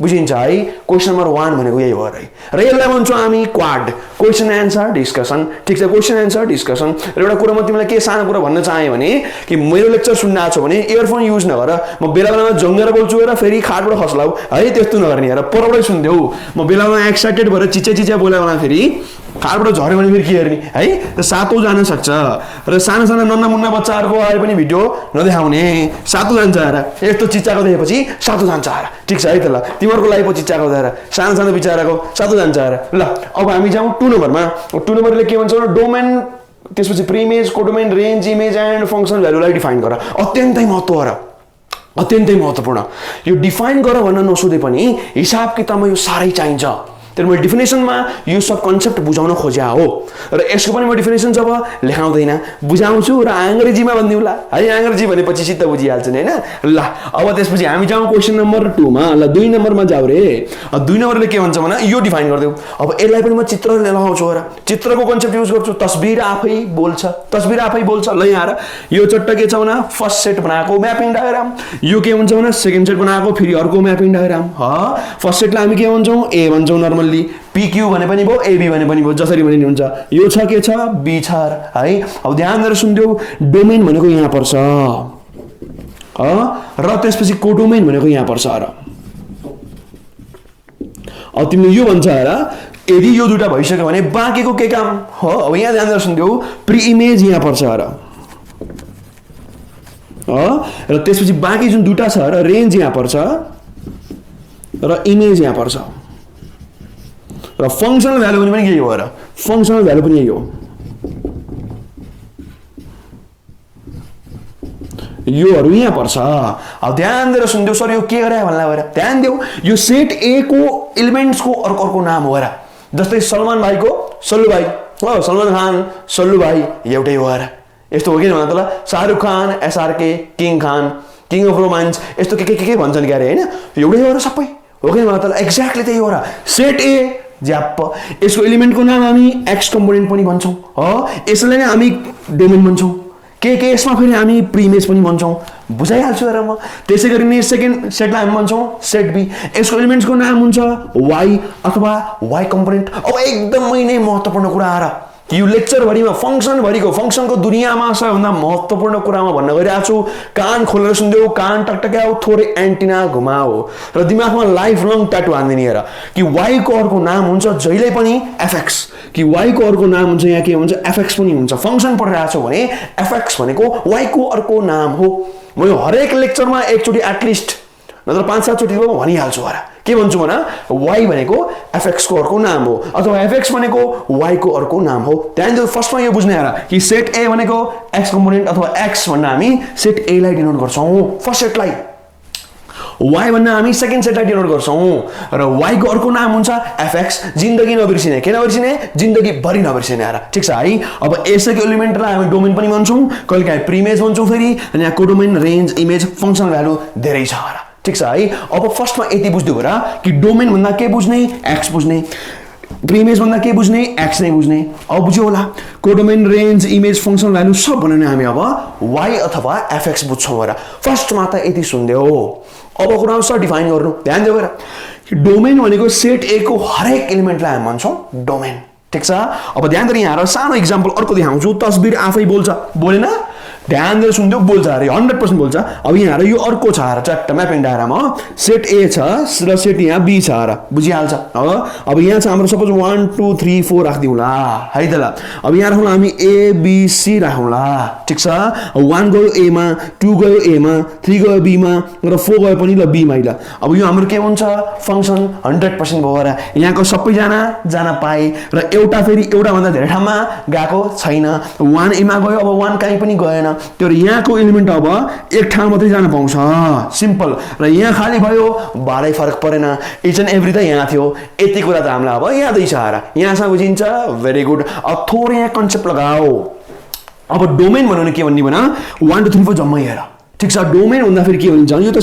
बुझिन्छ है क्वेशन नम्बर 1 भनेको यही हो र यसलाई भन्छौं हामी क्वाड क्वेशन एन्सर डिस्कसन ठीक छ क्वेशन एन्सर डिस्कसन र एउटा कुरा म तिमीलाई के सानो कुरा भन्न चाहे भने कि मेरो लेक्चर सुन्न आछौ भने इयरफोन युज नगर म बेला बेलामा जंगेर बोल्छु र फेरि खाटबाट खस्लाउ है त्यस्तो नगर्ने यार परबाटै सुन्देऊ म बेला बेलामा एक्साइटेड भएर चिचे बोले भने फेरि खाटबाट झर्यो भने फेरि के गर्ने है त सातौं जान सक्छ र साना नन्ना मुन्ना बच्चाहरुको आए पनि भिडियो नदेखाउने सातौं जान्छ र यस्तो चिच्चाको देखेपछि सातौं जान्छ र ठीक छ है त ल तिमीहरुको लागि पछि चिच्चाको देखेर सानो बिचाराको सातौं जान्छ र ल अब हामी जाउँ 2 नम्बरमा 2 नम्बरले के भन्छ भने डोमेन त्यसपछि preimage codomain range image and functional भ्यालुलाई डिफाइन गर अत्यन्तै महत्त्व र अत्यन्तै महत्त्वपूर्ण यो डिफाइन गर भन्न नसोधे पनि हिसाब किताबमा यो साह्रै चाहिन्छ तर मैले डिफिनेसनमा यो सब कन्सेप्ट बुझाउन खोज्या हो र यसको पनि म डिफिनेसन जब लेखाउँदैन बुझाउँछु र अङ्ग्रेजीमा भनिदिउँला है अङ्ग्रेजी भनेपछि सिद्ध बुझिहाल्छ नि हैन ल अब त्यसपछि हामी जाउँ क्वेशन नम्बर 2 मा ल 2 नम्बरमा जाऊ रे 2 नम्बरले के भन्छ भने यो डिफाइन गर्दिउ अब यसलाई पनि म चित्रले लगाउँछु र चित्रको कन्सेप्ट युज गर्छु तस्बिर आफै बोल्छ ल यहाँ यो चट्ट के छ भने फर्स्ट सेट बनाएको म्यापिङ डायग्राम यो के हुन्छ भने सेकेन्ड सेट बनाएको फेरि अर्को म्यापिङ डायग्राम फर्स्ट सेटलाई हामी के भन्छौँ ए भन्छौँ नर्मल PQ भने पनि भयो AB भने पनि भयो जसरी पनि हुन्छ यो छ के छ B छ है अब ध्यान दिएर सुन्दियौ डोमेन भनेको यहाँ पर्छ र त्यसपछि कोडोमेन भनेको यहाँ पर्छ र अब तिमीले यो भन्छ र यदि यो दुटा भइसक्यो भने बाँकीको के काम हो अब यहाँ ध्यान दिएर सुन्दियौ प्रि इमेज यहाँ पर्छ र त्यसपछि बाँकी जुन दुटा छ र रेन्ज यहाँ पर्छ र इमेज यहाँ पर्छ र फंक्शनल भ्यालु पनि यही हो र फंक्शनल भ्यालु पनि यही हो योहरु यहाँ पर्छ अब ध्यान दिएर सुन्दियौ सर यो के गरे भन्ला भएर ध्यान देऊ यो सेट ए को एलिमेन्ट्स को अर्को नाम हो र जस्तै सलमान भाइ को सल्लु भाइ हो सलमान खान सल्लु भाइ एउटै हो र यस्तो हो कि भन्न त ल Shahrukh Khan SRK king Khan king of romance यस्तो के भन्छन् क्यारे हैन एउटै हो र सबै हो कि भन्न त ल एक्ज्याक्टली त्यही हो र सेट ए ज्याप यसको एलिमेन्टको नाम हामी एक्स कम्पोनेन्ट पनि भन्छौं हो यसलाई नै हामी डोमेन भन्छौं के यसमा फेरि हामी प्रिइमेज पनि भन्छौं बुझाइहाल्छु र म त्यसैगरी नै सेकेन्ड सेटलाई हामी भन्छौं सेट बी यसको एलिमेन्ट्सको नाम हुन्छ वाई अथवा वाई कम्पोनेन्ट अब एकदमै नै महत्त्वपूर्ण कुरा आएर यो लेक्चर भरिमा फंक्सनको दुनियाँमा सबैभन्दा महत्त्वपूर्ण कुरामा भन्न गइरहेको छु कान खोलेर सुन्देऊ कान टकटक्याऊ थोरै एन्टिना घुमाऊ र दिमागमा लाइफ लङ ट्याटु हान्दिने हेर कि वाई को अर्को नाम हुन्छ जहिले पनि एफएक्स कि वाई को अर्को नाम हुन्छ यहाँ के हुन्छ एफएक्स पनि हुन्छ फंक्सन पढिरहेको छौ भने एफएक्स भनेको वाई को अर्को नाम हो म यो हरेक लेक्चरमा एकचोटी एटलिस्ट नत्र 5-7 चोटी भनिहाल्छु होला के भन्छु भने y भनेको fx को अर्को नाम हो अथवा fx भनेको y को अर्को नाम हो ध्यान दिनु फर्स्टमा यो बुझ्ने होला कि सेट a भनेको x कम्पोनेन्ट अथवा x भन्न हामी सेट a लाई डिनोट गर्छौं फर्स्ट सेटलाई y भन्न हामी सेकेन्ड सेटलाई डिनोट गर्छौं र y को अर्को नाम हुन्छ fx जिन्दगी नबिर्सिने के नबिर्सिने जिन्दगी भरि नबिर्सिने आरा ठीक छ है अब यसैको एलिमेन्टलाई हामी डोमेन पनि भन्छौं कहिलेकाहीँ प्रिइमेज भन्छौं फेरि अनि यहाँ codomain range image functional value धेरै छ आरा ठीक छ है अब फर्स्टमा यति बुझ्दिउ र कि डोमेन भन्दा के बुझ्ने x बुझ्ने प्रिइमेज भन्दा के बुझ्ने x नै बुझ्ने अब बुझ्यो होला codomain range image functional value सब भन्ने हामी अब y अथवा fx बुझ्छौं र फर्स्टमा त यति सुन्देऊ अब कुरा आउँछ डिफाइन गर्नु ध्यान दिऊ र कि डोमेन भनेको सेट a को हरेक एलिमेन्टलाई हामी भन्छौं डोमेन ठीक छ अब ध्यान गरी यहाँ सानो एक्जाम्पल अर्को देखाउँछु तस्बिर आफै बोल्छ बोलेन ध्यान दिएर सुन्दिउ बोल्छ अरे 100% बोल्छ अब यहाँ यो अर्को छ र चट्ट म्यापिङ डायग्राम हो सेट ए छ र सेट यहाँ बी छ र बुझिहाल्छ अब यहाँ छ हाम्रो सपोज 1 2 3 4 राख्दिउला है त ल अब यहाँ राखौँला हामी ए बी सी राखौँला ठीक छ 1 गयो ए मा 2 गयो ए मा 3 गयो बी मा र 4 गयो पनि ल बी मा ल अब यो हाम्रो के हुन्छ फंक्सन 100% भयो र यहाँको सबैजना जान पाए र एउटा फेरि एउटा भन्दा धेरै ठाउँमा गएको छैन 1 ए मा गयो अब 1 कहीँ पनि गएन त्यो यहाँको एलिमेन्ट अब एक ठाउँ मात्रै जान पाउँछ सिम्पल र यहाँ खाली भयो बारै फरक परेन इच एन्ड एभ्री त यहाँ थियो यति कुरा त हामीलाई अब यादै छ र यहाँसँग बुझिन्छ भेरी गुड अब थोरै यहाँ कन्सेप्ट लगाऊ अब डोमेन भन्नु के भन्ने भन 1 2 3 4 जम्मै हेर ठीक छ डोमेन भन्दा फेरि के भन्छ यो त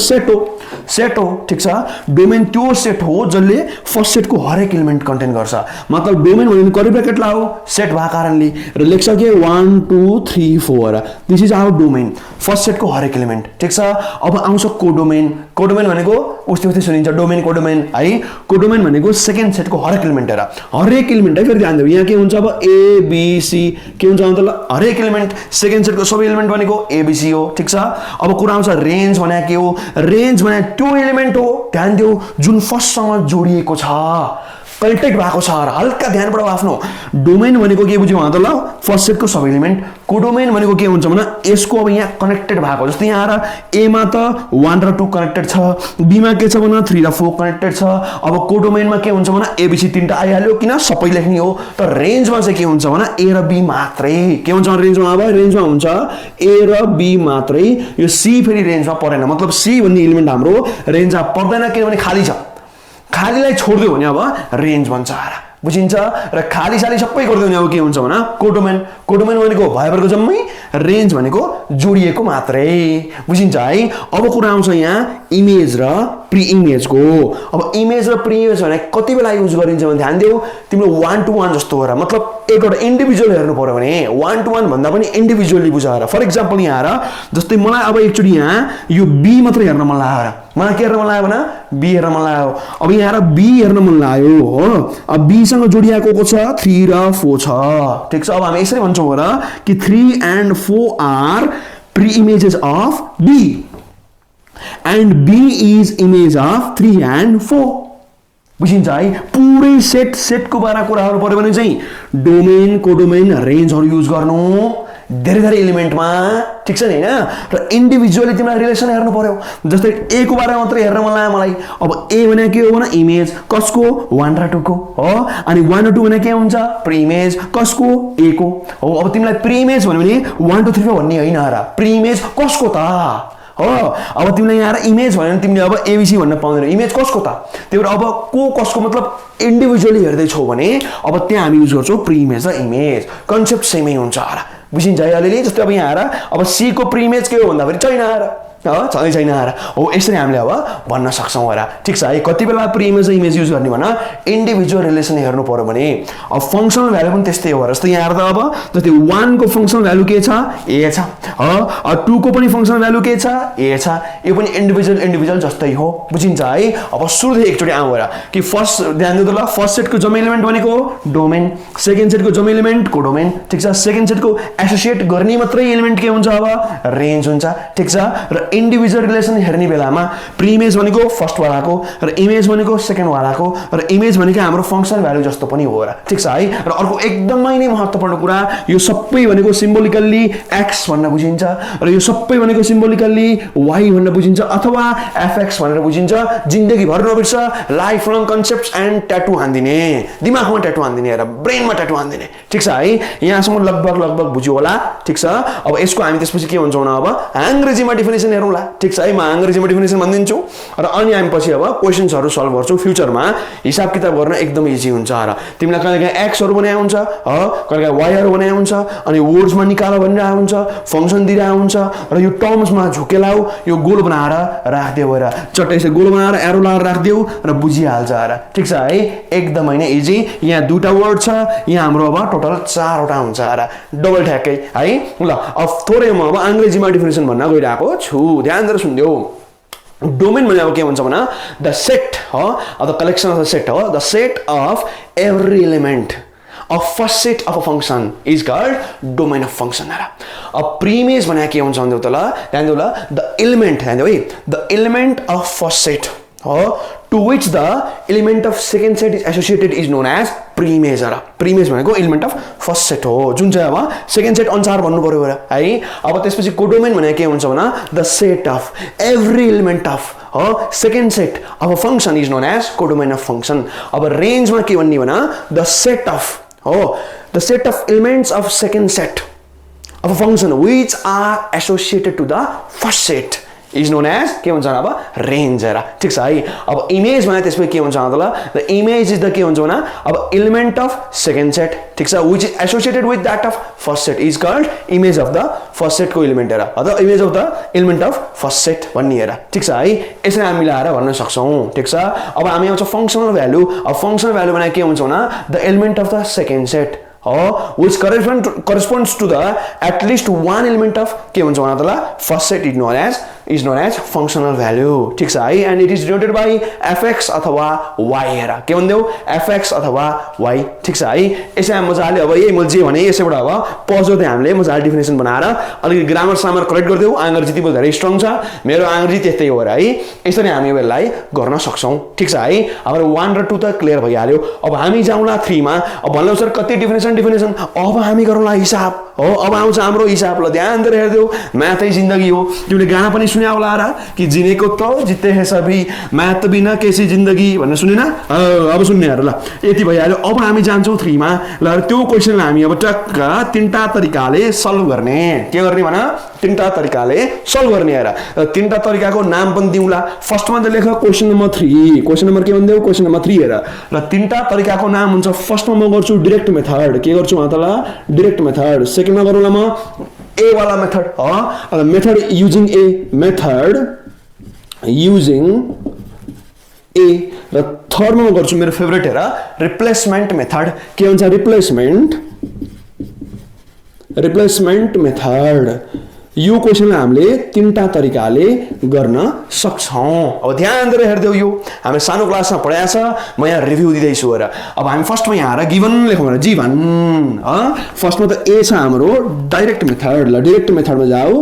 सेट हो ठीक छ डोमेन त्यो सेट हो जसले फर्स्ट सेटको हरेक एलिमेन्ट कन्टेन गर्छ मतलब डोमेन भनेको कर्ली ब्र्याकेट लाऊ सेट भएको कारणले र लेख्छ के 1 2 3 4 this is our domain first सेटको हरेक एलिमेन्ट ठीक छ अब आउँछ कोडोमेन भनेको उस्तै सुनिन्छ डोमेन कोडोमेन है कोडोमेन भनेको सेकेन्ड सेटको हरेक एलिमेन्ट हेर हरेक एलिमेन्ट है फेरि ध्यान दिऊ यहाँ के हुन्छ अब ए बी सी के हुन्छ मतलब हरेक एलिमेन्ट सेकेन्ड सेटको सबै एलिमेन्ट भनेको ए बी सी हो ठीक छ अब कुरा आउँछ रेन्ज भने के हो रेन्ज भने त्यो एलिमेन्ट हो ध्यान दिऊ जुन फर्स्टसँग जोडिएको छ कनेक्टेड भएको छ र हल्का ध्यान पराऊ आफ्नो डोमेन भनेको के बुझ्यौ त ल फर्स्ट सेटको सब एलिमेन्ट कोडोमेन भनेको के हुन्छ भने यसको अब यहाँ कनेक्टेड भएको जस्तै यहाँ र ए मा त 1 र 2 कनेक्टेड छ बी मा के छ भने 3 र 4 कनेक्टेड छ अब कोडोमेनमा के हुन्छ भने एबीसी तीनटा आइहाल्यो किन सबै लेख्ने हो तर रेन्जमा चाहिँ के हुन्छ भने ए र बी मात्रै के हुन्छ रेन्जमा अब रेन्जमा हुन्छ ए र बी मात्रै यो सी फेरि रेन्जमा परेन मतलब सी भन्ने एलिमेन्ट हाम्रो रेन्जमा पर्दैन किनभने खाली छ खालीलाई छोड्दियो भने अब रेन्ज भन्छ र बुझिन्छ र खाली साली सबै गर्दियो भने अब के हुन्छ भने कोडोमेन कोडोमेन भनेको भएभरको जम्मै रेन्ज भनेको जोडिएको मात्रै बुझिन्छ है अब कुरा आउँछ यहाँ इमेज र प्री इमेजको अब इमेज र प्री इमेज भने कति बेला युज गरिन्छ भने ध्यान देऊ तिम्रो 1 to 1 जस्तो हो र मतलब एकवटा इन्डिभिजुअल हेर्नु पर्यो भने 1 to 1 भन्दा पनि इन्डिभिजुअली बुझाएर फर एक्जाम्पल यहाँ र जस्तै मलाई अब एकचोटी यहाँ यो बी मात्रै हेर्न मन लाग्यो र मलाई के हेर्न मन लाग्यो भने बी हेर्न मन लाग्यो अब यहाँ र बी हेर्न मन लाग्यो हो अब बी सँग जोडिएको को छ 3 र 4 छ ठीक छ अब हामी यसरी भन्छौँ र कि 3 and 4 are pre-images of B and B is image of 3 and 4 बुझिन्छ है पुरै सेटको बारे कुराहरु पर्यो भने चाहिँ डोमेन कोडोमेन रेन्जहरु युज गर्नु धेरै एलिमेन्टमा ठीक छ नि हैन र इन्डिभिजुअली तिमीलाई रिलेसन हेर्नु पर्यो जस्तै ए को बारेमा मात्र हेर्न मन लाग्यो मलाई अब ए भने के हो भने इमेज कसको 1 र 2 को हो अनि 1 र 2 भने के हुन्छ प्री इमेज कसको ए को हो अब तिमीलाई प्री इमेज भन्यो भने 1 2 3 भन्ने हैन र प्री इमेज कसको त हो अब तिमीले यहाँ इमेज भन्यो भने तिमीले अब एबीसी भन्न पाउँदैन इमेज कसको त त्यही भएर अब को कसको मतलब इन्डिभिजुअली हेर्दै छौ भने अब त्यहाँ हामी युज गर्छौं प्री इमेज र इमेज कन्सेप्ट सेमै हुन्छ र बुझिन्छ है अलिअलि जस्तै अब यहाँ अब सी को प्री इमेज के हो भन्दा फेरि छैन र छँदै छैन र हो यसरी हामीले अब भन्न सक्छौं र ठीक छ है कति बेला प्री इमेज र इमेज युज गर्ने भन्न इन्डिभिजुअल रिलेसन हेर्नु पर्यो भने अब फंक्सनल भ्यालु पनि त्यस्तै हो जस्तै यहाँ त अब जस्तै 1 को फंक्सनल भ्यालु के छ ए छ अब 2 को पनि फंक्सनल भ्यालु के छ ए छ यो पनि इन्डिभिजुअल जस्तै हो बुझिन्छ है अब सुरुदेखि एकचोटी आउँ र कि फर्स्ट ध्यान दिनु ल फर्स्ट सेटको जम्मै एलिमेन्ट भनेको डोमेन सेकेन्ड सेटको जम्मै एलिमेन्ट कोडोमेन ठीक छ सेकेन्ड सेटको एसोसिएट गर्ने मात्रै एलिमेन्ट के हुन्छ अब रेन्ज हुन्छ ठीक छ र इन्डिभिजुअल रिलेसन हेर्ने बेलामा प्री इमेज भनेको फर्स्ट वालाको र इमेज भनेको सेकेन्ड वालाको र इमेज भनेको हाम्रो फंक्सनल भ्यालु जस्तो पनि हो र ठीक छ है र अर्को एकदमै नै महत्त्वपूर्ण कुरा यो सबै भनेको सिम्बोलिकली x भन्न बुझिन्छ र यो सबै भनेको सिम्बोलिकली y भन्न बुझिन्छ अथवा fx भनेर बुझिन्छ जिन्दगी भर नबिर्स life long concepts and tattoo हान्दिने दिमागमा ट्याटु हान्दिने र ब्रेनमा ट्याटु हान्दिने ठीक छ है यहाँसम्म लगभग बुझ्यो होला ठीक छ अब यसको हामी त्यसपछि के भन्छौँ न अब अंग्रेजीमा डेफिनेसन हेरौँला ठीक छ है म अंग्रेजीमा डेफिनेसन भनिदिन्छु र अनि हामी पछि अब क्वेशन्सहरु सल्भ गर्छौं फ्युचरमा हिसाब किताब गर्न एकदम इजी हुन्छ र तिमीलाई कहिलेकाहीँ x हरु बनाए हुन्छ कहिलेकाहीँ y हरु बनाए हुन्छ अनि वर्ड्समा निकाल भनिरहेको हुन्छ फंक्सन दिइरहेको हुन्छ र यो टर्म्समा झुकेलाउ यो गोल बनाएर राख्दियो भएर चट्टैसे गोल बनाएर एरो लगाएर राख्दियो र बुझिहाल्छ र ठीक छ है एकदमै नै इजी यहाँ दुईटा वर्ड छ यहाँ हाम्रो अब टोटल 4 वटा हुन्छ र डबल ठ्याक्कै है ल अब थोरै म अब अंग्रेजीमा डेफिनेसन भन्न गइरहेको छु ध्यान दिएर सुन्दियौ डोमेन भने अब के भन्छ भने द सेट हो of the collection of the set हो the set of every element of first set of a function is called domain of function अब प्रीइमेज भने के हुन्छ भन्दै त ल ध्यान दिनु ल द एलिमेन्ट ध्यान दिनु है the element of first set हो to which the element of second set is associated is known as preimage र preimage भनेको element of first set हो जुन चाहिँ अब second set अनुसार भन्नु पर्यो है अब त्यसपछि कोडोमेन भने के हुन्छ भने the set of every element of second set of a function is known as codomain of function अब रेन्जमा के भन्ने भने the set of the set of elements of second set of a function which are associated to the first set is known as के हुन्छ अब range र ठीक छ है अब इमेज भने त्यसपछि के हुन्छ त ल द इमेज इज द के हुन्छ भने अब एलिमेन्ट अफ सेकेन्ड सेट ठीक छ which is associated with that of first set is called image of the first set को एलिमेन्ट र अथवा image of the element of first set भन्ने र ठीक छ है यसरी हामी मिलाएर भन्न सक्छौं ठीक छ अब हामी आउँछ फंक्सनल भ्यालु अब फंक्सनल भ्यालु भने के हुन्छ भने the element of the second set हो which corresponds to the at least one element of के भन्छ भने तल first set is known as functional value ठीक छ है and it is denoted by fx अथवा y हेर के भन्दैौ fx अथवा y ठीक छ है यसै मजाले अब यही मैले जे भने यसैबाट अब पजो चाहिँ हामीले मजाले डेफिनेसन बनाएर अलिकति ग्रामर सामर करेक्ट गर्दियौ अंग्रेजी तिम्रो धेरै स्ट्रङ छ मेरो अंग्रेजी त्यस्तै हो र है यसरी हामी यसलाई गर्न सक्छौं ठीक छ है हाम्रो 1 र 2 त क्लियर भइहाल्यो अब हामी जाउँला 3 मा अब भन्नु सर कति डेफिनेसन अब हामी गरौँला हिसाब हो अब आउँछ हाम्रो हिसाब ल ध्यान दिएर हेर्दियौ म्याथै जिन्दगी हो तिमीले गाना पनि सुन्या होला र कि जिनेको त जित्ते है सबै म्याथ बिना कैसी जिन्दगी भनेर सुनेन अब सुन्ने हेर ल यति भइहाल्यो अब हामी जान्छौं 3 मा ल त्यो क्वेशनलाई हामी अब टक्क तीनटा तरिकाले सल्भ गर्ने के गर्ने भन तीनटा तरिकाले सल्भ गर्ने हेर तीनटा तरिकाको नाम पनि दिउँला फर्स्टमा त लेख क्वेशन नम्बर 3 क्वेशन नम्बर के भन्दैौ क्वेशन नम्बर 3 हेर र तीनटा तरिकाको नाम हुन्छ फर्स्टमा म गर्छु डाइरेक्ट मेथड के गर्छु मतलब डाइरेक्ट मेथड सेकेन्डमा गरौँला म A वाला मेथड हो मेथड युजिङ A र थर्डमा म गर्छु मेरो फेभरेट हेर रिप्लेसमेन्ट मेथड के हुन्छ रिप्लेसमेन्ट मेथड यो क्वेशनलाई हामीले तीनटा तरिकाले गर्न सक्छौं अब ध्यान दिएर हेर्दियौ यो हामी सानो क्लासमा पढाएको छ म यहाँ रिभ्यु दिदै छु र अब हामी फर्स्टमा यहाँ र गिवन लेखौँ र जीवन फर्स्टमा त ए छ हाम्रो डाइरेक्ट मेथड ल डाइरेक्ट मेथडमा जाऊ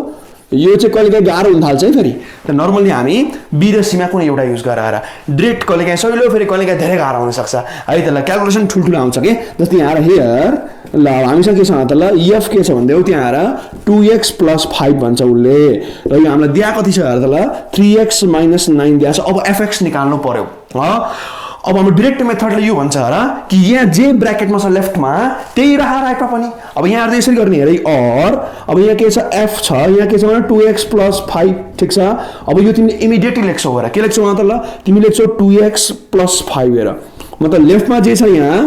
यो चाहिँ कहिलेकाहीँ गाह्रो हुन थाल्छ है फेरि त नर्मली हामी बी र सी मा कुनै एउटा युज गरेर डाइरेक्ट कहिलेकाहीँ सजिलो फेरि कहिलेकाहीँ धेरै गाह्रो हुन सक्छ है त ल क्याल्कुलेसन ठुलठुलो आउँछ के जस्तै यहाँ र हियर ल हामीसँग के छ त ल एफ के छ भन्दै त्यहाँ आएर 2x + 5 भन्छ उले र यो हामीलाई दिया कति छ हेर त ल 3x - 9 दिया छ अब fx निकाल्नु पर्यो अब हाम्रो डाइरेक्ट मेथडले यो भन्छ र कि यहाँ जे ब्र्याकेटमा छ लेफ्टमा त्यही राइटमा पनि अब यहाँ हेर्दै यसरी गर्ने हेरै और अब यहाँ के छ f छ यहाँ के छ भने 2x + 5 ठीक छ अब यो तिमीले इमिडिएटली लेख्छौ र के लेख्छौ त ल तिमी लेख्छौ 2x + 5 हेर मतलब लेफ्टमा जे छ यहाँ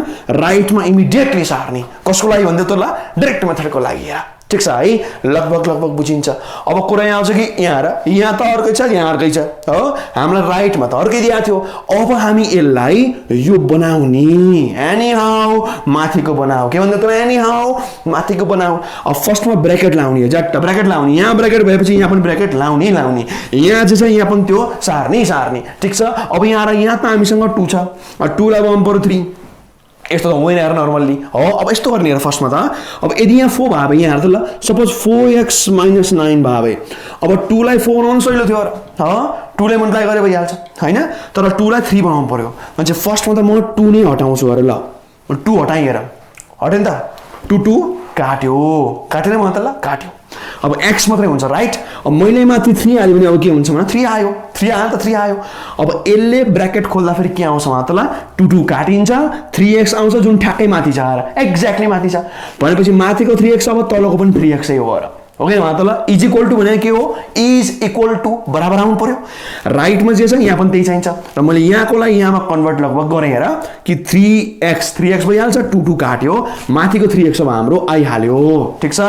राइटमा इमिडिएटली सार्ने कसको लागि भन्दै त ल डाइरेक्ट मेथडको लागि हेर ठीक छ है लगभग बुझिन्छ अब कुरा यहाँ आउँछ कि यहाँ त अर्कै छ यहाँ अर्कै छ हो हामीलाई राइटमा त अर्कै दिएको थियो अब हामी यसलाई यो बनाउने एनी हाउ माथिको बनाऊ के भन्दा त एनी हाउ माथिको बनाऊ अब फर्स्टमा ब्र्याकेट लाउने जट्ट ब्र्याकेट लाउने यहाँ ब्र्याकेट भएपछि यहाँ पनि ब्र्याकेट लाउने यहाँ जे छ यहाँ पनि त्यो सार्ने ठीक छ अब यहाँ त हामीसँग 2 छ 2 लाई बनाउनु पर्यो 3 यस्तो त होइन यार नर्मली हो अब यस्तो गर्ने यार फर्स्टमा त अब यदि यहाँ 4 भाबे यहाँ हेर त ल सपोज 4x - 9 भाबे अब 2 लाई 4 बनाउन सजिलो थियो हो 2 लाई मल्टिप्लाई गरे भइहाल्छ हैन तर 2 लाई 3 बनाउनु पर्यो मान्छे फर्स्टमा त म 2 नै हटाउँछु अरे ल 2 हटाइ हेर हट्यो नि त 2 काटेन म त ल काट्यो अब x मात्रै हुन्छ राइट अब मैले माथि 3 हाल्यो भने अब के हुन्छ भने 3 आयो अब यसले ब्र्याकेट खोल्दा फेरि के आउँछ त ल 2 काटिन्छ 3x आउँछ जुन ठ्याक्कै माथि छ र एक्ज्याक्टली माथि छ भनेपछि माथिको 3x अब तलको पनि 3x है हो र ओके त ल इज इक्वल टु भने के हो इज इक्वल टु बराबर आउनु पर्यो राइटमा जे छ यहाँ पनि त्यही चाहिन्छ र मैले यहाँको लागि यहाँमा कन्भर्ट लगभग गरे हेर कि 3x भइहाल्छ 2 काट्यो माथिको 3x अब हाम्रो आइहाल्यो ठीक छ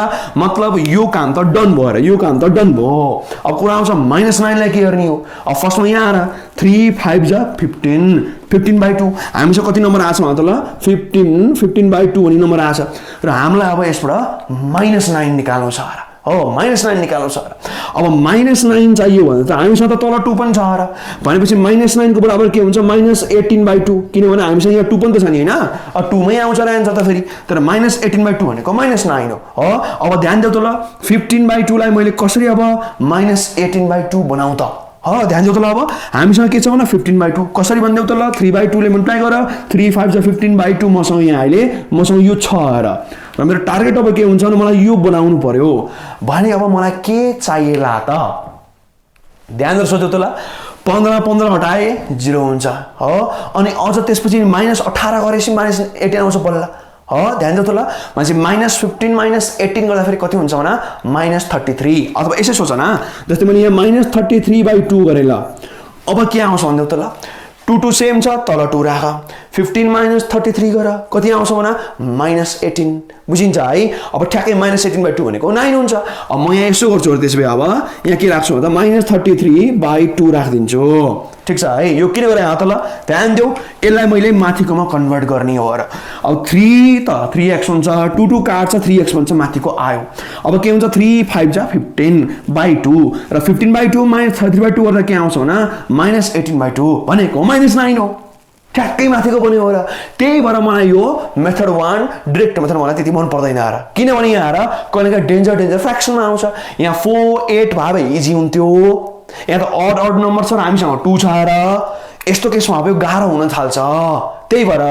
मतलब यो काम त डन भयो अब कुरा आउँछ -9 लाई के गर्ने हो अब फर्स्टमा यहाँ आएर 3 5 जा 15/2 हामीसँग कति नम्बर आछ त ल 15/2 भन्ने नम्बर आछ र हामीलाई अब यसबाट -9 निकाल्नु छ र हो -9 निकाल्नु छ अब -9 चाहियो भने त हामीसँग त तल 2 पनि छ र भनेपछि -9 को बराबर के हुन्छ -18/2 किनभने हामीसँग यहाँ 2 पनि त छ नि हैन अब 2 मै आउँछ र आन्सर त फेरि तर -18/2 भनेको -9 हो अब ध्यान देऊ त ल 15/2 लाई मैले कसरी अब -18/2 बनाउ त ध्यान देऊ त ल अब हामीसँग के छ भने 15/2 कसरी भन्देऊ त ल 3/2 ले मल्टिप्लाई गर 3 5 जा 15/2 मसँग यहाँ अहिले मसँग यो छ र मेरो टार्गेट अब के हुन्छ भने मलाई यो बनाउनु पर्यो भने अब मलाई के चाहिएला त ध्यान दिएर सोचौ त ल 15 हटाए 0 हुन्छ हो अनि अझ त्यसपछि -18 गरेपछि -18 आउँछ बल्ल हो ध्यान दिऊ त ल मान्छे -15 -18 गर्दा फेरि कति हुन्छ भने -33 अथवा यसै सोच न जस्तै मैले यहाँ -33/2 गरे ल अब के आउँछ भन्देऊ त ल 2 सेम छ तल 2 राख 15 - 33 गर कति आउँछ भने -18 बुझिन्छ है अब ठ्याक्कै -18/2 भनेको 9 हुन्छ अब म यहाँ यसो गर्छु त्यसो भए अब यहाँ के राख्छु भन्दा -33/2 राख्दिन्छु ठीक छ है यो किन गरे यहाँ त ल ध्यान देऊ यसलाई मैले माथिकोमा कन्भर्ट गर्ने हो र अब 3 त 3x हुन्छ 2 2 काट्छ 3x भन्छ माथिको आयो अब के हुन्छ 3 5 जा 15/2 र 15/2 - 33/2 गर्दा के आउँछ भने -18/2 भनेको -9 हो ठ्याक्कै माथिको पनि हो र त्यही भएर मलाई यो मेथड 1 डाइरेक्ट मेथड मलाई त्यति मन पर्दैन र किनभने यहाँ र कहिलेकाहीँ डेन्जर फ्र्याक्सनमा आउँछ यहाँ 4 8 भए इजी हुन्थ्यो यहाँ त अड नम्बर छ र हामीसँग 2 छ र यस्तो केसमा अब गाह्रो हुन थाल्छ त्यही भएर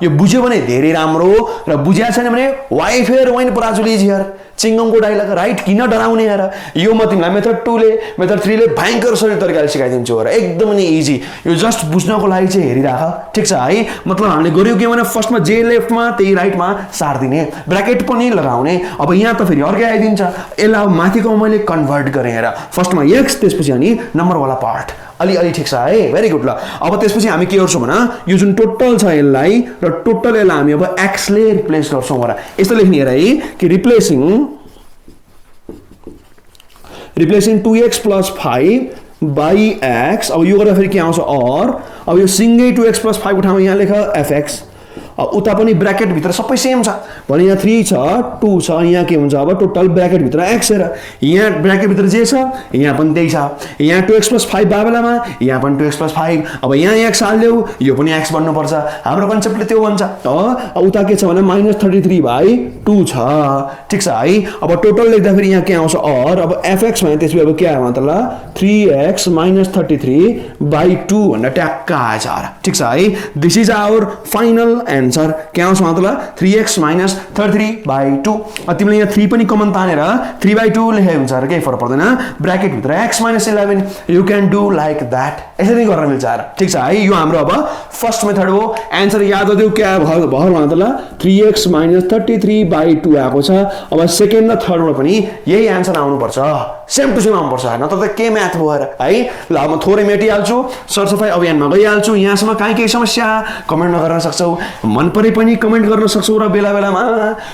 यो बुझ्यो भने धेरै राम्रो र बुझ्या छैन भने why fear when Parajuli here चिङ्गमको डाइलग राइट किन डराउने यार यो म तिमीलाई मेथड 2 ले मेथड 3 ले भयंकर सजिलो तरिकाले सिकाइदिन्छु र एकदमै नै इजी यो जस्ट बुझ्नको लागि चाहिँ हेरिराख ठीक छ है मतलब हामीले गर्यो के भने फर्स्टमा जे लेफ्टमा त्यही राइटमा सार्दिने ब्र्याकेट पनि लगाउने अब यहाँ त फेरि अर्कै आइदिन्छ यसलाई माथिको मैले कन्भर्ट गरेँ हेर फर्स्टमा x त्यसपछि अनि नम्बर वाला पार्ट अलि ठीक छ है भेरी गुड ल अब त्यसपछि हामी के गर्छौं भने यो जुन टोटल छ यसलाई र टोटल यसलाई हामी अब x ले रिप्लेस गर्छौं र यस्तो लेख्ने हेर है कि रिप्लेसिङ 2x + 5 by x अब यो गर्दा फेरि के आउँछ और अब यो सिंगै 2x + 5 को ठाउँमा यहाँ लेख fx उता पनि ब्र्याकेट भित्र सबै सेम छ भने यहाँ 3 छ 2 छ यहाँ के हुन्छ अब टोटल ब्र्याकेट भित्र x र यहाँ ब्र्याकेट भित्र जे छ यहाँ पनि त्यही छ यहाँ 2x + 5 बाबेलामा यहाँ पनि 2x + 5 अब यहाँ x हाल्देऊ यो पनि x बन्नु पर्छ हाम्रो कन्सेप्टले त्यो भन्छ उता के छ भने -33/2 छ ठीक छ है अब टोटल लेख्दा फेरि यहाँ के आउँछ और अब fx भने त्यसपछि अब के आयो मतलब 3x - 33/2 भनेर ट्याक्क आएछ ठीक छ है this is our final answer के आउँछ मतलब 3x - 33/2 तिमीले यहाँ 3 पनि कमन तानेर 3/2 लेखे हुन्छ र केही फरक पर्दैन ब्र्याकेट भित्र x - 11 you can do like that यसरी गर्न मिल्छ ठीक छ है यो हाम्रो अब फर्स्ट मेथड हो एन्सर याद गरिदेऊ के भयो मतलब 3x - 33/2 आएको छ अब सेकेन्ड र थर्डमा पनि यही एन्सर आउनु पर्छ सेम टु सेम आउनु पर्छ नत्र त के म्याथ भयो है ल म थोरै मेटिहाल्छु सरसफाई अभियानमा गइहाल्छु यहाँसम्म केही समस्या कमेन्टमा गर्न सक्छौ मन परे पनि कमेन्ट गर्न सक्छौ र बेला बेलामा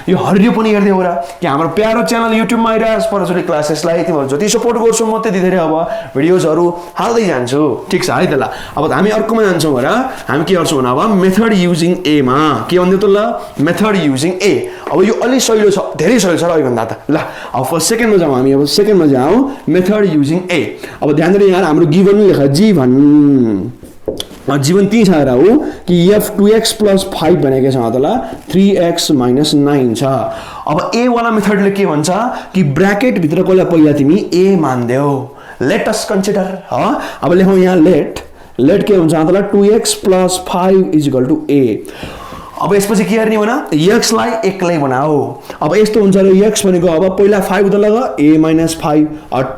यो हरियो पनि हेर्दै हो र कि हाम्रो प्यारो च्यानल युट्युबमा आइरास परजुली क्लासेसलाई तिमीहरू जति सपोर्ट गर्छौ म त्यति धेरै अब भिडियोजहरु हाल्दै जान्छु ठीक छ है त ल अब हामी अर्कोमा जान्छौँ र हामी के गर्छौँ भने अब मेथड युजिङ ए मा के भन्दियो त ल मेथड युजिङ ए अब यो अलि सजिलो छ धेरै सजिलो छ र भन्दा त ल अब फर्स्ट सेकेन्डमा जाउँ हामी अब सेकेन्डमा जाउँ मेथड युजिङ ए अब ध्यान दिनु यहाँ हाम्रो गिभन लेख जीवन ती छ र हो कि f 2x + 5 भनेको छ मतलब 3x - 9 छ अब a वाला मेथडले के भन्छ कि ब्र्याकेट भित्रकोलाई पहिला तिमी a मान्देऊ लेट अस कन्सिडर अब लेखौं यहाँ लेट के हुन्छ मतलब 2x + 5 = a अब यसपछि के गर्ने भने x लाई एक्लै बनाऊ अब यस्तो हुन्छ र x भनेको अब पहिला 5 उता लगा a - 5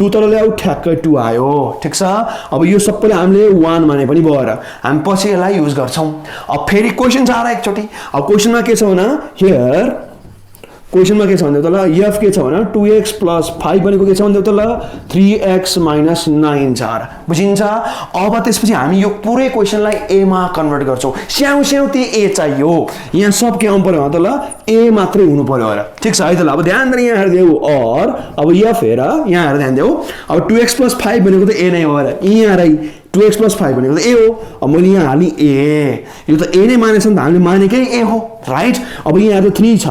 2 तर ल्याऊ ठ्याक्कै 2 आयो ठीक छ अब यो सबैले हामीले 1 माने पनि भयो र हामी पछि यसलाई युज गर्छौं अब फेरि क्वेशन छ र एकचोटी अब क्वेशनमा के छ भने हियर क्वेशनमा के छ भन्दा त ल f के छ भने 2x + 5 भनेको के छ भन्दा त ल 3x - 9 छ बुझिन्छ अब त्यसपछि हामी यो पुरै क्वेशनलाई a मा कन्भर्ट गर्छौं स्याउ ती a चाहियो यहाँ सब के आउनु पर्यो त ल a मात्रै हुनु पर्यो र ठीक छ है त ल अब ध्यान दिएर यहाँ हेर्देऊ और अब f हेर यहाँ हेर ध्यान देऊ अब 2x + 5 भनेको त a नै हो र यहाँ रै 2x + 5 भनेको त a हो अब मैले यहाँ हाली a यो त a नै मानेछ नि त हामीले मानेकै a हो राइट अब यहाँ त 3 छ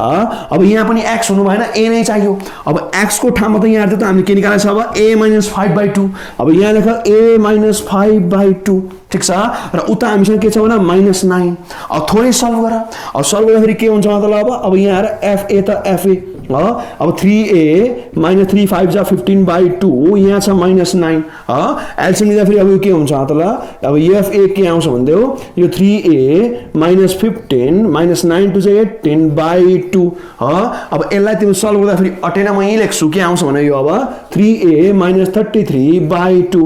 अब यहाँ पनि x हुनु भएन a नै चाहियो अब x को ठाउँमा त यहाँ त हामीले के निकालेछ अब a - 5/2 अब यहाँ लेख a - 5/2 ठीक छ र उता हामीसँग के छ भने -9 अब थोरै सल्भ गर अब सल्भ गर्दाखेरि के हुन्छ मतलब अब यहाँ हेर fa त fa अब 3a - 3 5 जा 15/2 यहाँ छ -9 एलसीएम लिँदा फेरि अब यो के हुन्छ मतलब अब fa के आउँछ भन्देऊ यो 3a - 15 -9 to 18/2 अब यसलाई तिमी सल्भ गर्दा फेरि अटेन म यही लेख्छु के आउँछ भने यो अब 3a - 33/2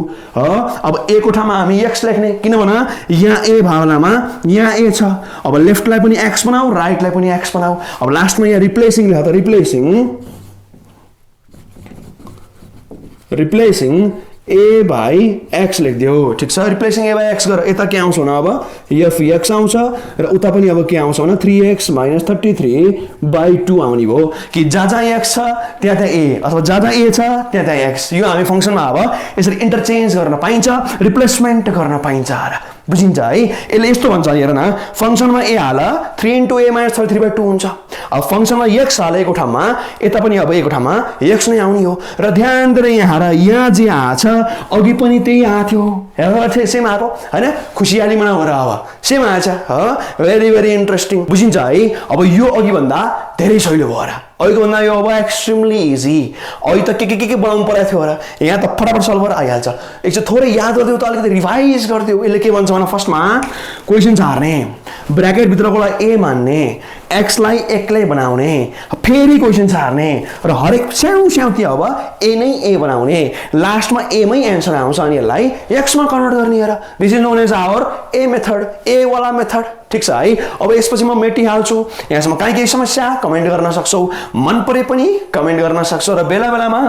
अब a को ठाउँमा हामी x लेख्ने किनभने यहाँ a भावनामा यहाँ a छ अब लेफ्टलाई पनि x बनाऊ राइटलाई पनि x बनाऊ अब लास्टमा यहाँ रिप्लेसिङ लेख त रिप्लेसिङ a by x लेखिदियो ठीक छ रिप्लेसिङ a by x गर यता के आउँछ भने अब f x आउँछ र उता पनि अब के आउँछ भने 3x - 33/2 आउने भयो कि जहाँ x छ त्यहाँ a अथवा जहाँ a छ त्यहाँ x यो हामी फंक्सनमा अब यसरी इन्टरचेन्ज गर्न पाइन्छ रिप्लेसमेन्ट गर्न पाइन्छ र बुझिन्छ है यसले यस्तो भन्छ हेर न फंक्सनमा a हाल 3 * a - 33/2 हुन्छ अब फंक्सनमा x हालेको ठाउँमा यता पनि अब a को ठाउँमा x नै आउने हो र ध्यान दिएर यहाँ जे आछ अघि पनि त्यही आथ्यो हेर सेम आको हैन खुशियाली मनाउ र अब सेम आछ ह भेरी भेरी इन्ट्रेस्टिङ बुझिन्छ है अब यो अघि भन्दा धेरै सजिलो भयो र अघिको भन्दा यो अब एक्सट्रिमली इजी अघि त के बनाउनु परेको थियो र यहाँ त फटाफट सल्भ गरेर आइहाल्छ एकचोटि थोरै याद गरिदिउ त अलिकति रिभाइज गरिदिउ यसले के भन्छ भने फर्स्टमा क्वेसन हार्ने ब्र्याकेट भित्रकोलाई a मान्ने x लाई एक्लै बनाउने फेरि क्वेसन हार्ने र हरेक स्याउतिर अब a नै a बनाउने लास्टमा a मै एन्सर आउँछ अनि यसलाई x मा कन्भर्ट गर्ने र this is known as our a method a वाला मेथड ठीक छ है अब यसपछि म मेटिहाल्छु यहाँसम्म केही समस्या कमेन्ट गर्न सक्छौ मन परे पनि कमेन्ट गर्न सक्छौ र बेला बेलामा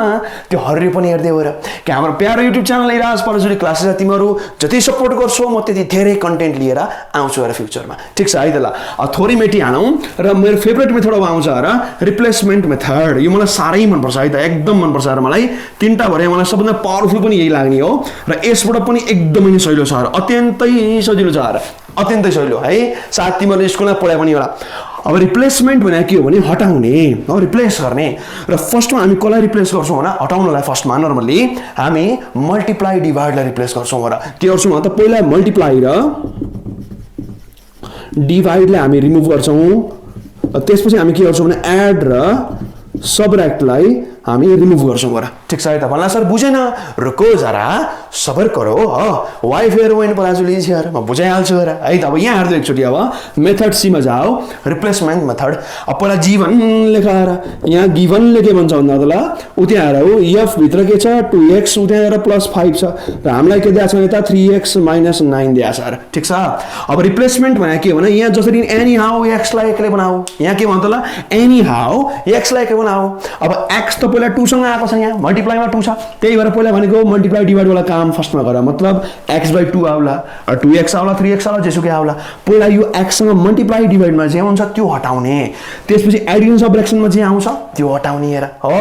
त्यो हर्रे पनि हेर्दै हो र कि हाम्रो प्यारो युट्युब च्यानल इराज परजुली क्लासेस तिमीहरू जति सपोर्ट गर्छौ म त्यति धेरै कन्टेन्ट लिएर आउँछु र फ्युचरमा ठीक छ है त ल थोरै मेटिहालौँ र मेरो फेभरेट मेथड अब आउँछ र रिप्लेसमेन्ट मेथड यो मलाई साह्रै मनपर्छ है त एकदम मनपर्छ र मलाई तीनटा भरे मलाई सबभन्दा पावरफुल पनि यही लाग्ने हो र यसबाट पनि एकदमै सजिलो छ र अत्यन्तै सजिलो छ र अत्यन्तै सजिलो है साथ तिमीहरूले स्कुलमा पढाए पनि होला अब रिप्लेसमेन्ट भनेको के हो भने हटाउने हो रिप्लेस गर्ने र फर्स्टमा हामी कसलाई रिप्लेस गर्छौँ भने हटाउनलाई फर्स्टमा नर्मली हामी मल्टिप्लाई डिभाइडलाई रिप्लेस गर्छौँ र के गर्छौँ भने त पहिला मल्टिप्लाई र डिभाइडलाई हामी रिमुभ गर्छौँ त्यसपछि हामी के गर्छौँ भने एड र सबट्र्याक्टलाई हामी रिमुभ गर्छौँ र ठीक छ है त भन्ला सर बुझेन रुको जरा सबर करो ह वाइ फेयर वेन पराजुली यार म बुझाइहाल्छु र है त अब यहाँ हेर्दै एकचोटि अब मेथड सी मा जाऊ रिप्लेसमेन्ट मेथड अब पहिला जीवन लेखाएर यहाँ गिभनले के भन्छ भन्दा त ल उति आएर हो f भित्र के छ 2x उति आएर +5 छ र हामीलाई के दिएको छ भने त 3x - 9 दिएको छ र ठीक छ अब रिप्लेसमेन्ट भने के हो भने यहाँ जसरी एनी हाउ x लाई एक्लै बनाऊ यहाँ के भन्छ ल एनी हाउ x लाई एक्लै बनाऊ अब x त पहिला 2 सँग आएको छ यहाँ मल्टिप्लाईमा 2 छ त्यही भएर पहिला भनेको मल्टिप्लाई डिभाइड वाला काम फर्स्टमा गर मतलब x/2 आउला 2x आउला 3x आउला जेसुकै आउला पहिला यो x सँग मल्टिप्लाई डिभाइडमा जे हुन्छ त्यो हटाउने त्यसपछि एडिसन सबट्र्याक्सनमा जे आउँछ त्यो हटाउने हेर हो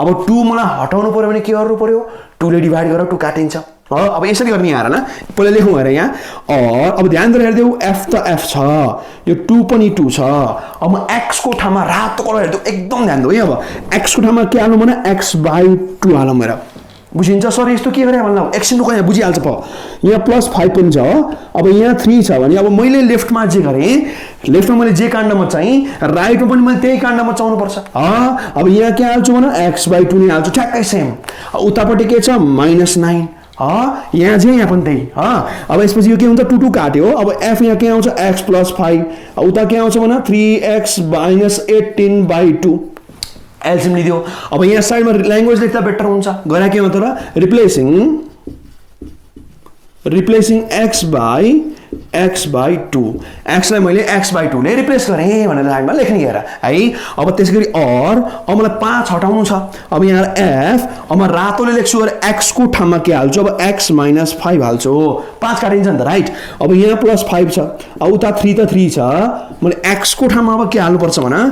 अब 2 मलाई हटाउनु पर्यो भने के गर्नु पर्यो 2 ले डिभाइड गरेर 2 काटिन्छ हो अब यसरी गर्ने हेर न पहिला लेखौँ हेर यहाँ और अब ध्यान दिएर हेर्देऊ f त f छ यो 2 पनि 2 छ अब म x को ठाउँमा रातो कलर हेर्देऊ एकदम ध्यान देऊ है अब x को ठाउँमा के हालौँ भने x/2 हालौँ हेर बुझिन्छ सर यस्तो के गरे भन्नु एक्सन को यहाँ बुझिहाल्छ प यहाँ +5 पनि छ अब यहाँ 3 छ भने अब मैले लेफ्टमा जे गरे लेफ्टमा मैले जे काण्डमा चाहिँ राइटमा पनि मैले त्यही काण्डमा चाउनु पर्छ अब यहाँ के हाल्छु भने x/2 नै हाल्छु ठ्याक्कै सेम उतापट्टि के छ -9 यहाँ जे यहाँ पनि त्यही अब यसपछि यो के हुन्छ 2 काट्यो अब f यहाँ के आउँछ x + 5 उता के आउँछ भने 3x - 18/2 एल्सियम लिदियो अब यहाँ साइडमा ल्याङ्ग्वेज लेख्दा बेटर हुन्छ गरा के मतलब रिप्लेसिङ x/2 x लाई मैले x/2 ले रिप्लेस गरेँ भनेर लाइनमा लेख्ने हेर है अब त्यसैगरी और अब मलाई 5 हटाउनु छ अब यहाँ f अब म रातोले लेख्छु र x को ठाउँमा के हाल्छु अब x - 5 हाल्छु 5 काटिन्छ नि त राइट अब यहाँ +5 छ अब उता 3 त 3 छ मैले x को ठाउँमा अब के हाल्नु पर्छ भने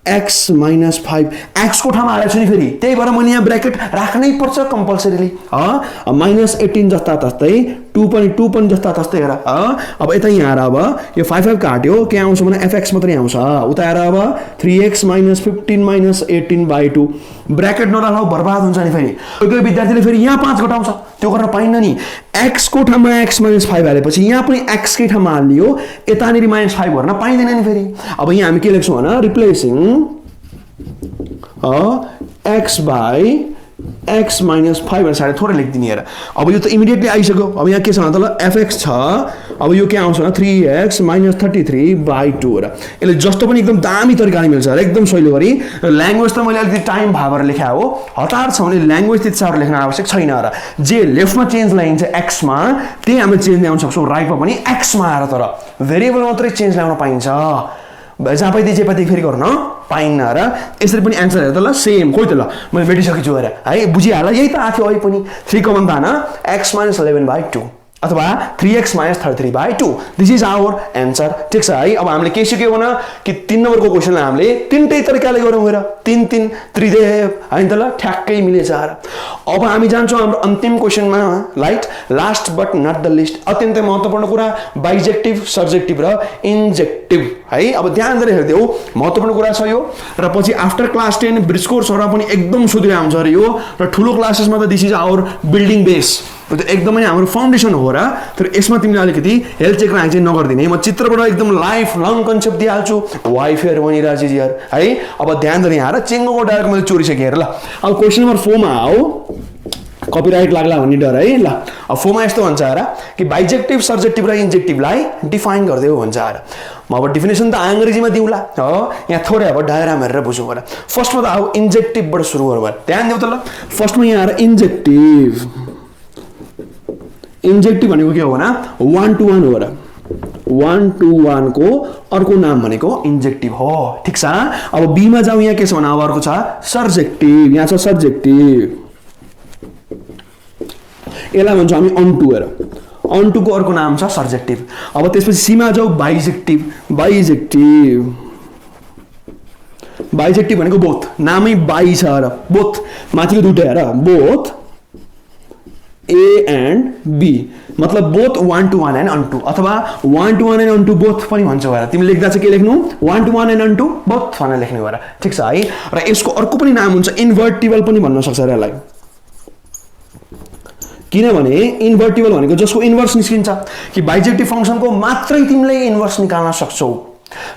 x - 5 x को ठाउँमा हालेको छु नि फेरि त्यही भएर मैले यहाँ ब्र्याकेट राख्नै पर्छ कम्पल्सरीली -18 जस्ता तस्तै 2 पनि जस्ता तस्तै हेर अब यता यहाँ आएर अब यो 5 काट्यो के आउँछ भने fx मात्रै आउँछ उता आएर अब 3x - 15 - 18/2 ब्र्याकेट नराख्नु बर्बाद हुन्छ नि फेरि कोही विद्यार्थीले फेरि यहाँ 5 घटाउँछ त्यो गर्न पाइन्न नि x को ठाउँमा x - 5 हालेपछि यहाँ पनि x कै ठाउँमा हाल्दियो यतानेरि -5 गर्न पाइदैन नि फेरि अब यहाँ हामी के लेख्छौँ भने रिप्लेसिङ x - 5 भनेर सारे थोरै लेखिदिने हेर अब यो त इमिडिएटली आइसक्यो अब यहाँ के छ भने त fx छ अब यो के आउँछ भने 3x - 33/2 र यसले जस्तो पनि एकदम दामी तरिकाले मिल्छ एकदम सजिलो गरी ल्याङ्ग्वेज त मैले अलिकति टाइम भावर लेखा हो हतार छ भने ल्याङ्ग्वेज त्यति साह्रो लेख्न आवश्यक छैन र जे लेफ्टमा चेन्ज ल्याइन्छ x मा त्यही हामीले चेन्ज ल्याउन सक्छौँ राइटमा पनि x मा आएर तर भेरिएबल मात्रै चेन्ज ल्याउन पाइन्छ जहाँ पाइदिए जे पाइदिए फेरि गर्नु पाइन्न र यसरी पनि एन्सर हेर त ल सेम खोइ त ल मैले मेटिसकेछु हेर है बुझिहाल यही त आथ्यो अहिले पनि 3 कमन थाहा न x - 11/2 अथवा 3x - 33/2 this is our answer ठीक छ है अब हामीले के सिक्यौ भने कि 3 नम्बरको क्वेशनलाई हामीले तीनटै तरिकाले गरौँ हेर 3 3 त्रिदेव हैन त ल ठ्याक्कै मिलेछ अब हामी जान्छौँ हाम्रो अन्तिम क्वेशनमा right last but not the least अत्यन्तै महत्त्वपूर्ण कुरा बाइजेक्टिभ सब्जेक्टिभ र इन्जेक्टिभ है अब ध्यान दिएर हेर्दियौ महत्त्वपूर्ण कुरा छ यो र पछि आफ्टर क्लास 10 ब्रिज कोर्सहरु पनि एकदम सोधिरहेको हुन्छ रे यो र ठुलो क्लासेसमा त this is our building base एकदमै हाम्रो फाउन्डेसन हो र तर यसमा तिमीले अलिकति हेल्थ चेक राख्दै नगर्दिने म चित्रबाट एकदम लाइफ लङ कन्सेप्ट दिइहाल्छु वाइ फेयर भनिरहेछ यार है अब ध्यान दिएर यहाँ चेङ्गोको डाइरेक्ट मैले चोरिसकेँ हेर ल अब क्वेशन नम्बर 4 मा आऊ कपिराइट लाग्ला भन्ने डर है ल अब 4 मा यस्तो भन्छ र कि बाइजेक्टिभ सब्जेक्टिभ र इन्जेक्टिभलाई डिफाइन गर्दै भन्छ र म अब डेफिनेसन त अंग्रेजीमा दिउँला हो यहाँ थोरै अब डायग्राम हेरेर बुझौँ र फर्स्टमा त अब इन्जेक्टिभबाट सुरु गरौँ ध्यान देऊ त ल फर्स्टमा यहाँ आएर इन्जेक्टिभ भनेको के हो भने 1 to 1 हो र 1 to 1 को अर्को नाम भनेको इन्जेक्टिभ हो ठीक छ अब बी मा जाऊ यहाँ के छ भने अब अर्को छ सब्जेक्टिभ यहाँ छ सब्जेक्टिभ यसलाई भन्छ हामी अनटु हेर अनटु को अर्को नाम छ सब्जेक्टिभ अब त्यसपछि सी मा जाऊ बाइजेक्टिभ बाइजेक्टिभ भनेको बोथ नामै बाइ छ र बोथ माथिको दुईटा हेर बोथ A and B मतलब बोथ 1 to 1 and unto अथवा 1 to 1 and unto both पनि भन्छौ हैन तिमीले लेख्दा चाहिँ के लेख्नु 1 to 1 and unto both भनेर लेख्नु हो र ठीक छ है र यसको अर्को पनि नाम हुन्छ इन्भर्टिबल पनि भन्न सक्छ र यसलाई किनभने इन्भर्टिबल भनेको जसको इन्भर्स निस्किन्छ कि बाइजेक्टिभ फंक्सनको मात्रै तिमीले इन्भर्स निकाल्न सक्छौ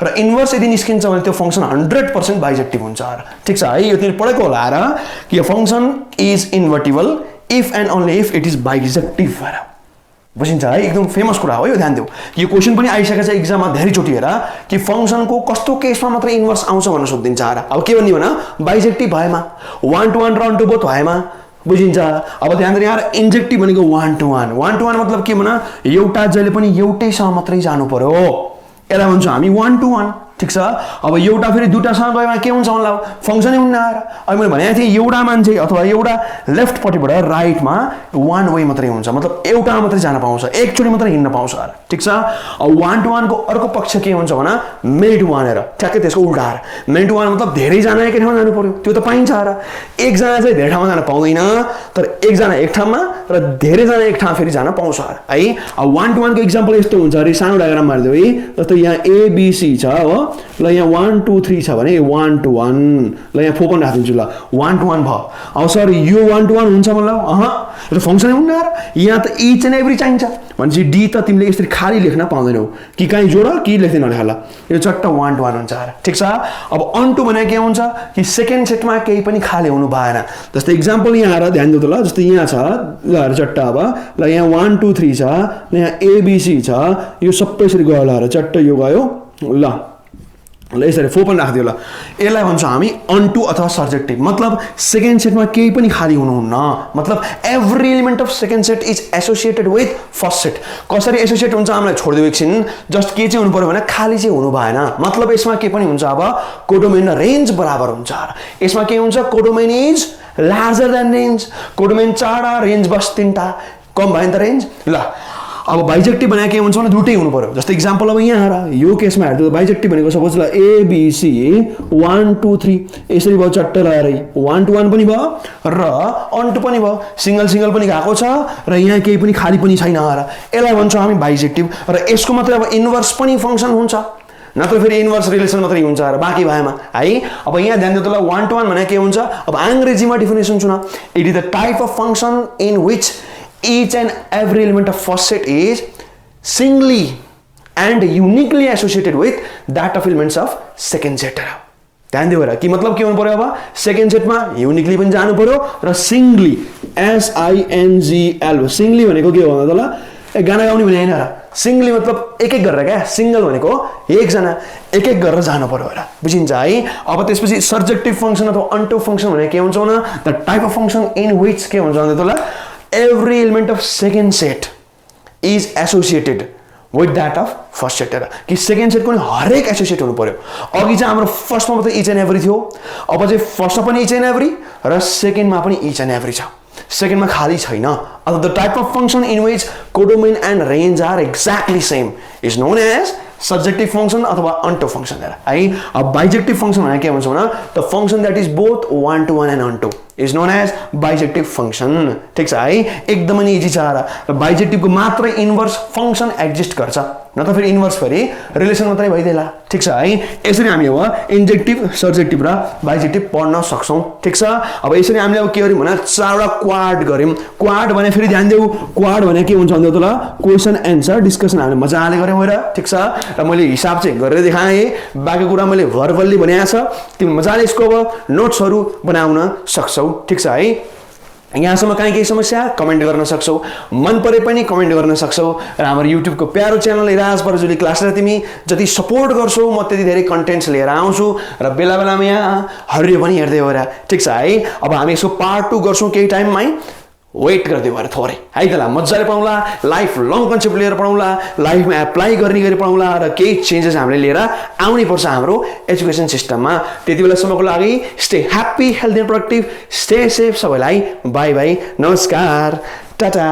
र इन्भर्स यदि निस्किन्छ भने त्यो फंक्सन 100% बाइजेक्टिभ हुन्छ र ठीक छ है यो तिमीले पढेको होला र कि यो function is invertible if and only if it is bijective बुझिन्छ है एकदम फेमस कुरा हो यो ध्यान देऊ यो क्वेशन पनि आइसकेको छ एक्जाममा धेरै चोटि हेर कि फंक्सनको कस्तो केसमा मात्र इन्भर्स आउँछ भन्न सोधिन्छ र अब के भन्ने भने बाइजेक्टिभ भएमा 1 to 1 र अन टु बोथ भएमा बुझिन्छ अब ध्यान दिएर यहाँ इन्जेक्टिभ भनेको 1 to 1 1 to 1 मतलब के भने एउटा जहिले पनि एउटैसँग मात्रै जानु पर्यो यसलाई भन्छौँ हामी 1 to 1 ठीक छ अब एउटा फेरि दुईटासँग गएमा के हुन्छ होला फंक्सनै हुन्न र अब मैले भनेको थिएँ एउटा मान्छे अथवा एउटा लेफ्ट पट्टिबाट राइटमा 1 वे मात्रै हुन्छ मतलब एउटा मात्रै जान पाउँछ एकचोटी मात्रै हिँड्न पाउँछ र ठीक छ अब 1 to 1 को अर्को पक्ष के हुन्छ भने मेनी टु 1 हेर ठ्याक्कै त्यसको उल्टा मेनी टु 1 मतलब धेरै जना एकै ठाउँमा जानु पर्यो त्यो त पाइन्छ र एक जना चाहिँ धेरै ठाउँमा जान पाउँदैन तर एक जना एक ठाउँमा र धेरै जना एक ठाउँ फेरि जान पाउँछ र है अब 1 to 1 को एक्जाम्पल यस्तो हुन्छ रे सानो डायग्राम मार्दियौ है जस्तो यहाँ ए बी सी छ हो ल यहाँ 1 2 3 छ भने 1 to 1 ल यहाँ 4 पनि राखिदिन्छु ल 1 to 1 भयो अब सर यो 1 to 1 हुन्छ मतलब यो फंक्सनै हुन्न र यहाँ त इच एन्ड एभ्री चाहिन्छ भनेपछि डी त तिमीले यसरी खाली लेख्न पाउँदैनौ कि कहीँ जोड कि लेख्दैन होला ल यो चट्ट 1 to 1 हुन्छ र ठीक छ अब अन टु भने के हुन्छ कि सेकेन्ड सेटमा केही पनि खाली हुनु भएन जस्तो एक्जाम्पल यहाँ आएर ध्यान दिउ त ल जस्तो यहाँ छ ल चट्ट अब ल यहाँ 1 2 3 छ ल यहाँ एबीसी छ यो सबै यसरी गयो ल चट्ट यो गयो ल ल यसरी 4 पनि राखिदियो ल यसलाई भन्छ हामी अनटु अथवा सब्जेक्टिभ मतलब सेकेन्ड सेटमा केही पनि खाली हुनुहुन्न मतलब every element of second set is associated with first set कसरी एसोसिएट हुन्छ हामीलाई छोडिदियो एकछिन जस्ट के चाहिँ हुनु पर्यो भने खाली चाहिँ हुनु भएन मतलब यसमा के पनि हुन्छ अब कोडोमेन र रेन्ज बराबर हुन्छ यसमा के हुन्छ codomain is larger than range codomain 4टा रेन्ज बस 3टा कम भयो नि त रेन्ज ल अब बाइजेक्टिभ भनेको के हुन्छ भने दुटै हुनु पर्यो जस्तो एक्जाम्पल अब यहाँ आएर यो केसमा हेर्दा बाइजेक्टिभ भनेको सपोज ल ए बी सी 1 2 3 यसरी भयो चट्ट लगाएर 1 to 1 पनि भयो र अन टु पनि भयो सिंगल सिंगल पनि गएको छ र यहाँ केही पनि खाली पनि छैन र यसलाई भन्छौँ हामी बाइजेक्टिभ र यसको मतलब अब इन्भर्स पनि फंक्सन हुन्छ नत्र फेरि इन्भर्स रिलेसन मात्रै हुन्छ र बाँकी भएमा है अब यहाँ ध्यान दिनु त ल 1 to 1 भनेको के हुन्छ अब अंग्रेजीमा definition soon it is the type of function in which each and every element of first set is singly and uniquely associated with that of elements of second set ध्यान दिएर कि मतलब के हुनु पर्यो अब सेकेन्ड सेटमा युनिकली पनि जानु पर्यो र सिंगली SINGL सिंगली भनेको के हो भन्दा ल गाना गाउने भने हैन र सिंगली मतलब एक एक गरेर क्या सिंगल भनेको एक जना एक एक गरेर जानु पर्यो र बुझिन्छ है अब त्यसपछि सब्जेक्टिभ फंक्सन अथवा अनटु फंक्सन भने के हुन्छ भने the type of function in which के हुन्छ भन्दा ल every element of second set is associated with that of first set कि सेकेन्ड सेटको नि हरेक एसोसिएट हुनु पर्यो अघि चाहिँ हाम्रो फर्स्टमा मात्रै इच एन्ड एभ्री थियो अब चाहिँ फर्स्टमा पनि इच एन्ड एभ्री र सेकेन्डमा पनि इच एन्ड एभ्री छ सेकेन्डमा खाली छैन अथवा the type of function in which codomain and range are exactly same is known as subjective function अथवा अन्टो फङ्सन है अब बाइजेक्टिभ फङ्सन भनेर के भन्छ भने the function that is both one to one and onto is known as bijective function ठिक छ है एकदमै इजी छ र बाइजेक्टिभको मात्रै इन्भर्स फङ्सन एक्जिस्ट गर्छ न त फेरि इन्भर्स फेरि रिलेसन मात्रै भइदिएला ठिक छ है यसरी हामी अब इन्जेक्टिभ सब्जेक्टिभ र बाइजेक्टिभ पढ्न सक्छौँ ठिक छ अब यसरी हामीले अब के गर्यौँ भने चारवटा क्वाड गऱ्यौँ क्वाड भने फेरि ध्यान देऊ क्वाड भने के हुन्छ भन्दा तल क्वेसन एन्सर डिस्कसन हामीले मजाले गऱ्यौँ र ठिक छ र मैले हिसाब चाहिँ गरेर देखाएँ बाँकी कुरा मैले भर्बल्ली भनेको छ तिमी मजाले यसको अब नोट्सहरू बनाउन सक्छौ ठिक छ है यहाँसम्म काहीँ केही समस्या कमेन्ट गर्न सक्छौ मन परे पनि कमेन्ट गर्न सक्छौ र हाम्रो युट्युबको प्यारो च्यानल इराज बराजुली क्लासलाई तिमी जति सपोर्ट गर्छौ म त्यति धेरै कन्टेन्ट्स लिएर आउँछु र बेला बेलामा यहाँ हरियो पनि हेर्दै हो र ठिक छ है अब हामी यसको पार्ट 2 गर्छौँ केही टाइममै वेट गर्दै भएर थोरै है त मजाले पढौँला लाइफ लङ कन्सेप्ट लिएर पढौँला लाइफमा एप्लाई गर्ने गरी पढौँला र केही चेन्जेस हामीले लिएर आउनै पर्छ हाम्रो एजुकेसन सिस्टममा त्यति बेलासम्मको लागि stay happy healthy and productive stay safe सबैलाई बाई बाई नमस्कार टाटा